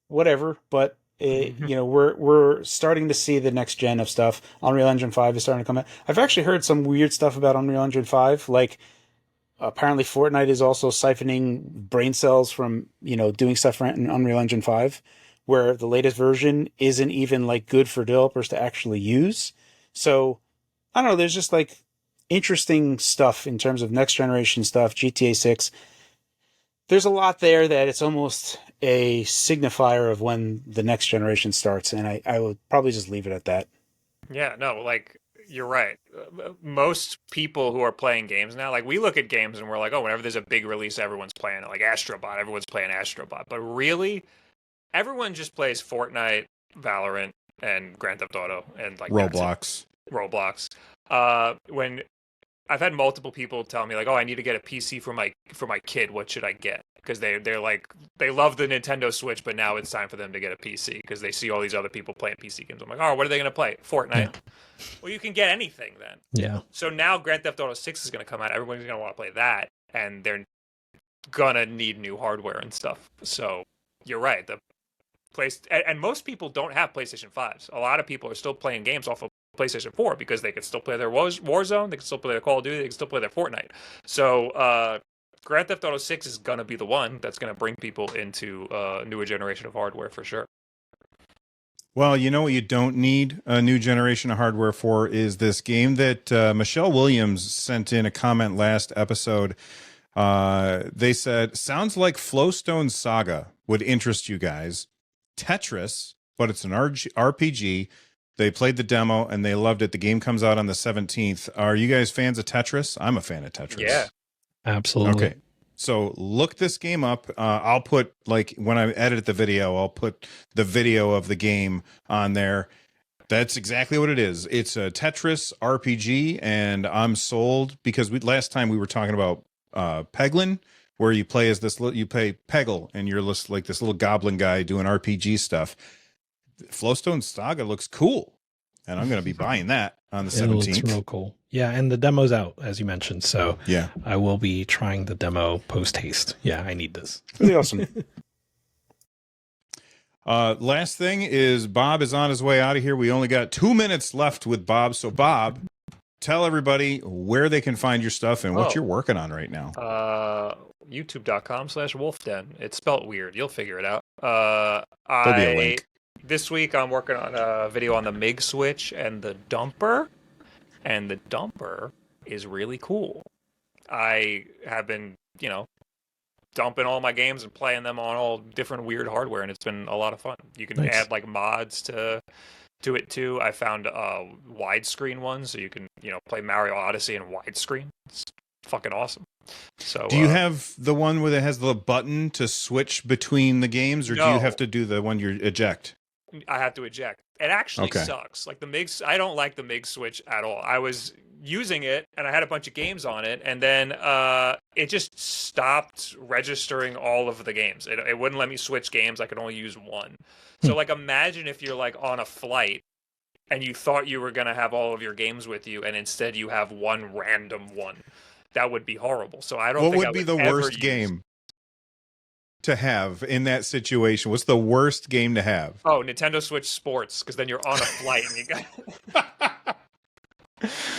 whatever, but we're starting to see the next gen of stuff. Unreal Engine 5 is starting to come out. I've actually heard some weird stuff about Unreal Engine 5, like apparently Fortnite is also siphoning brain cells from doing stuff in Unreal Engine 5, where the latest version isn't even like good for developers to actually use. So I don't know, there's just like interesting stuff in terms of next generation stuff. GTA 6, there's a lot there that it's almost a signifier of when the next generation starts, and I would probably just leave it at that. Yeah, no, like you're right. Most people who are playing games now, like we look at games and we're like, oh, whenever there's a big release, everyone's playing it. Like Astrobot, everyone's playing Astrobot. But really, everyone just plays Fortnite, Valorant, and Grand Theft Auto, and like Roblox. When I've had multiple people tell me like, oh, I need to get a PC for my kid. What should I get? Because they're like, they love the Nintendo Switch, but now it's time for them to get a PC because they see all these other people playing PC games. I'm like, oh, what are they going to play? Fortnite. Yeah. Well, you can get anything then. Yeah. So now Grand Theft Auto 6 is going to come out. Everybody's going to want to play that, and they're going to need new hardware and stuff. So you're right. And most people don't have PlayStation 5s. A lot of people are still playing games off of PlayStation 4 because they can still play their Warzone, they can still play their Call of Duty, they can still play their Fortnite. So Grand Theft Auto 6 is going to be the one that's going to bring people into a newer generation of hardware for sure. Well, you know what you don't need a new generation of hardware for is this game that Michelle Williams sent in a comment last episode. They said, sounds like Flowstone Saga would interest you guys. Tetris, but it's an RPG. They played the demo and they loved it. The game comes out on the 17th. Are you guys fans of Tetris? I'm a fan of Tetris. Yeah, absolutely. Okay. So look this game up. I'll put, like, when I edit the video, I'll put the video of the game on there. That's exactly what it is. It's a Tetris RPG, and I'm sold because last time we were talking about Peglin, where you play as you play Peggle, and you're just like this little goblin guy doing RPG stuff. Flowstone Saga looks cool, and I'm going to be buying that on the 17th. It looks real cool. Yeah, and the demo's out, as you mentioned. So yeah, I will be trying the demo post haste. Yeah, I need this. Really awesome. Last thing is Bob is on his way out of here. We only got 2 minutes left with Bob. So Bob, tell everybody where they can find your stuff and what you're working on right now. YouTube.com/wolfden. It's spelt weird. You'll figure it out. There'll be a link. This week I'm working on a video on the MIG switch and the dumper. And the dumper is really cool. I have been, dumping all my games and playing them on all different weird hardware, and it's been a lot of fun. You can add like mods to it too. I found widescreen ones, so you can play Mario Odyssey in widescreen. It's fucking awesome. So do you have the one where it has the button to switch between the games, or do you have to do the one you eject? I have to eject. It actually sucks. Like the MIG, I don't like the MIG switch at all. I was using it and I had a bunch of games on it, and then it just stopped registering all of the games. It wouldn't let me switch games. I could only use one. So like imagine if you're like on a flight and you thought you were going to have all of your games with you, and instead you have one random one. That would be horrible. So I don't think what would be the worst game to have in that situation? What's the worst game to have? Oh, Nintendo Switch Sports, because then you're on a flight and you got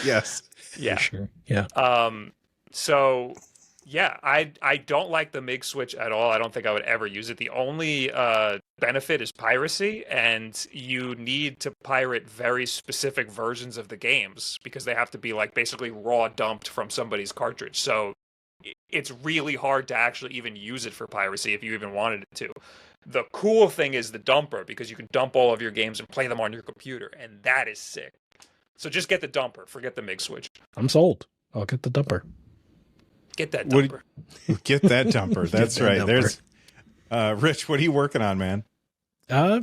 Yes. Yeah. For sure. Yeah. So yeah, I don't like the MIG switch at all. I don't think I would ever use it. The only benefit is piracy, and you need to pirate very specific versions of the games because they have to be like basically raw dumped from somebody's cartridge. So it's really hard to actually even use it for piracy if you even wanted it to. The cool thing is the dumper, because you can dump all of your games and play them on your computer, and that is sick. So just get the dumper. Forget the MIG switch. I'm sold. I'll get the dumper. Get that dumper. Get that dumper. That's right. Dumper. There's Rich, what are you working on, man?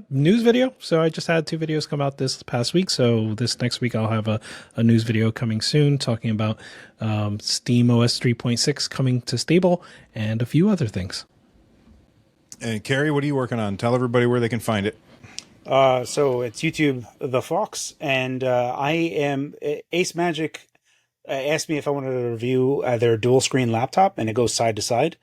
News video. So I just had 2 videos come out this past week. So this next week I'll have a news video coming soon talking about Steam OS 3.6 coming to stable and a few other things. And Carrie, what are you working on? Tell everybody where they can find it. So it's YouTube The Fox, and I am Ace Magic asked me if I wanted to review their dual screen laptop, and it goes side to side.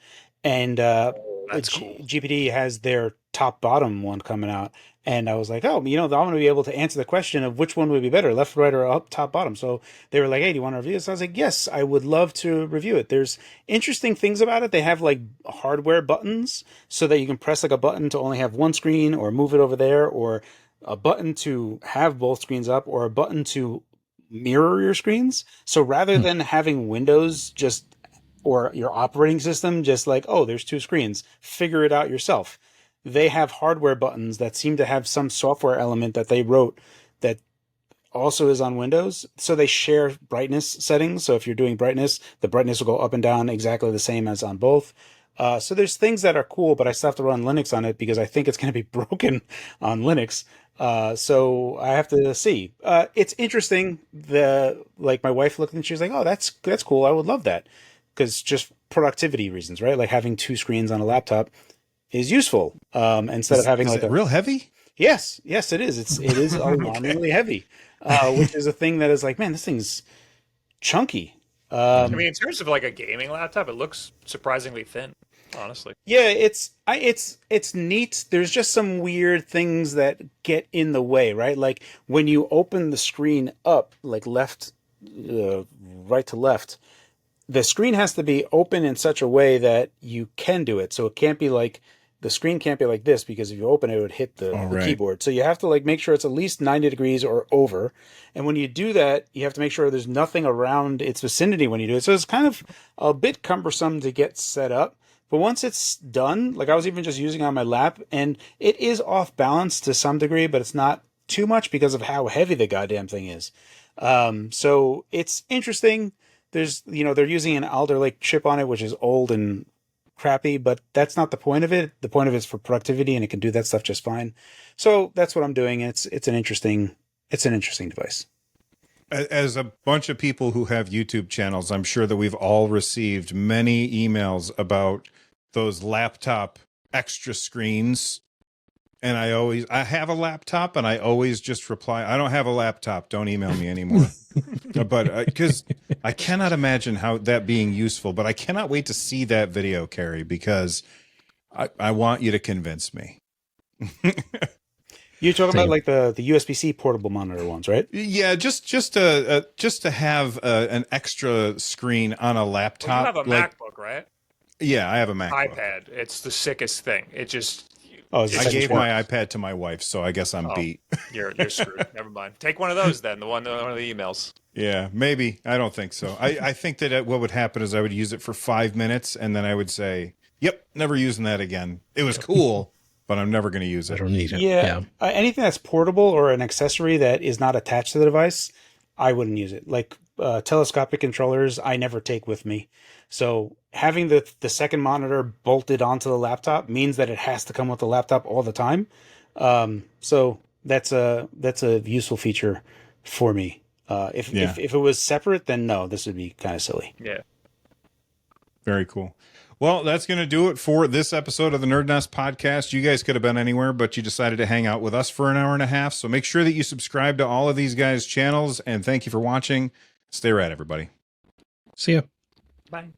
And That's cool. GPD has their top bottom one coming out, and I was like, oh, I'm going to be able to answer the question of which one would be better, left, right, or up, top, bottom. So they were like, hey, do you want to review this? I was like, yes, I would love to review it. There's interesting things about it. They have like hardware buttons so that you can press like a button to only have one screen, or move it over there, or a button to have both screens up, or a button to mirror your screens. So rather than having Windows or your operating system just like, oh, there's 2 screens, figure it out yourself. They have hardware buttons that seem to have some software element that they wrote that also is on Windows. So they share brightness settings. So if you're doing brightness, the brightness will go up and down exactly the same as on both. So there's things that are cool, but I still have to run Linux on it because I think it's going to be broken on Linux. So I have to see. It's interesting. My wife looked and she was like, "Oh, that's cool. I would love that." Because just productivity reasons, right? Like having 2 screens on a laptop is useful. Instead of having is like it real heavy? Yes, it is. It is alarmingly heavy, which is a thing that is like, man, this thing's chunky. I mean, in terms of like a gaming laptop, it looks surprisingly thin, honestly. Yeah, it's neat. There's just some weird things that get in the way, right? Like when you open the screen up, like right to left, the screen has to be open in such a way that you can do it. So it can't be like, the screen can't be like this, because if you open it, it would hit the keyboard. So you have to like make sure it's at least 90 degrees or over. And when you do that, you have to make sure there's nothing around its vicinity when you do it. So it's kind of a bit cumbersome to get set up. But once it's done, like I was even just using it on my lap, and it is off balance to some degree, but it's not too much because of how heavy the goddamn thing is. So it's interesting. There's, they're using an Alder Lake chip on it, which is old and crappy, but that's not the point of it. The point of it is for productivity, and it can do that stuff just fine. So that's what I'm doing. It's an interesting it's an interesting device. As a bunch of people who have YouTube channels, I'm sure that we've all received many emails about those laptop extra screens. And I have a laptop and I always just reply, I don't have a laptop. Don't email me anymore. But because I cannot imagine how that being useful, but I cannot wait to see that video, Carrie, because I want you to convince me. You're talking Same. about like the USB-C portable monitor ones, right? Yeah, just to have an extra screen on a Well, laptop. you have a like, MacBook, right? Yeah, I have a MacBook. iPad. It's the sickest thing. It just Oh, is it I second gave screen? my iPad to my wife, so I guess I'm Oh. beat. you're screwed. Never mind. Take one of those then. One of the emails. Yeah, maybe. I don't think so. I think that what would happen is I would use it for 5 minutes, and then I would say, "Yep, never using that again. It was cool, but I'm never going to use I it." don't need it. Yeah. Anything that's portable or an accessory that is not attached to the device, I wouldn't use it. Like telescopic controllers, I never take with me. So having the second monitor bolted onto the laptop means that it has to come with the laptop all the time. So that's a useful feature for me. If it was separate, then no, this would be kind of silly. Yeah. Very cool. Well, that's going to do it for this episode of the NerdNest podcast. You guys could have been anywhere, but you decided to hang out with us for an hour and a half. So make sure that you subscribe to all of these guys' channels, and thank you for watching. Stay rad, everybody. See ya. Bye.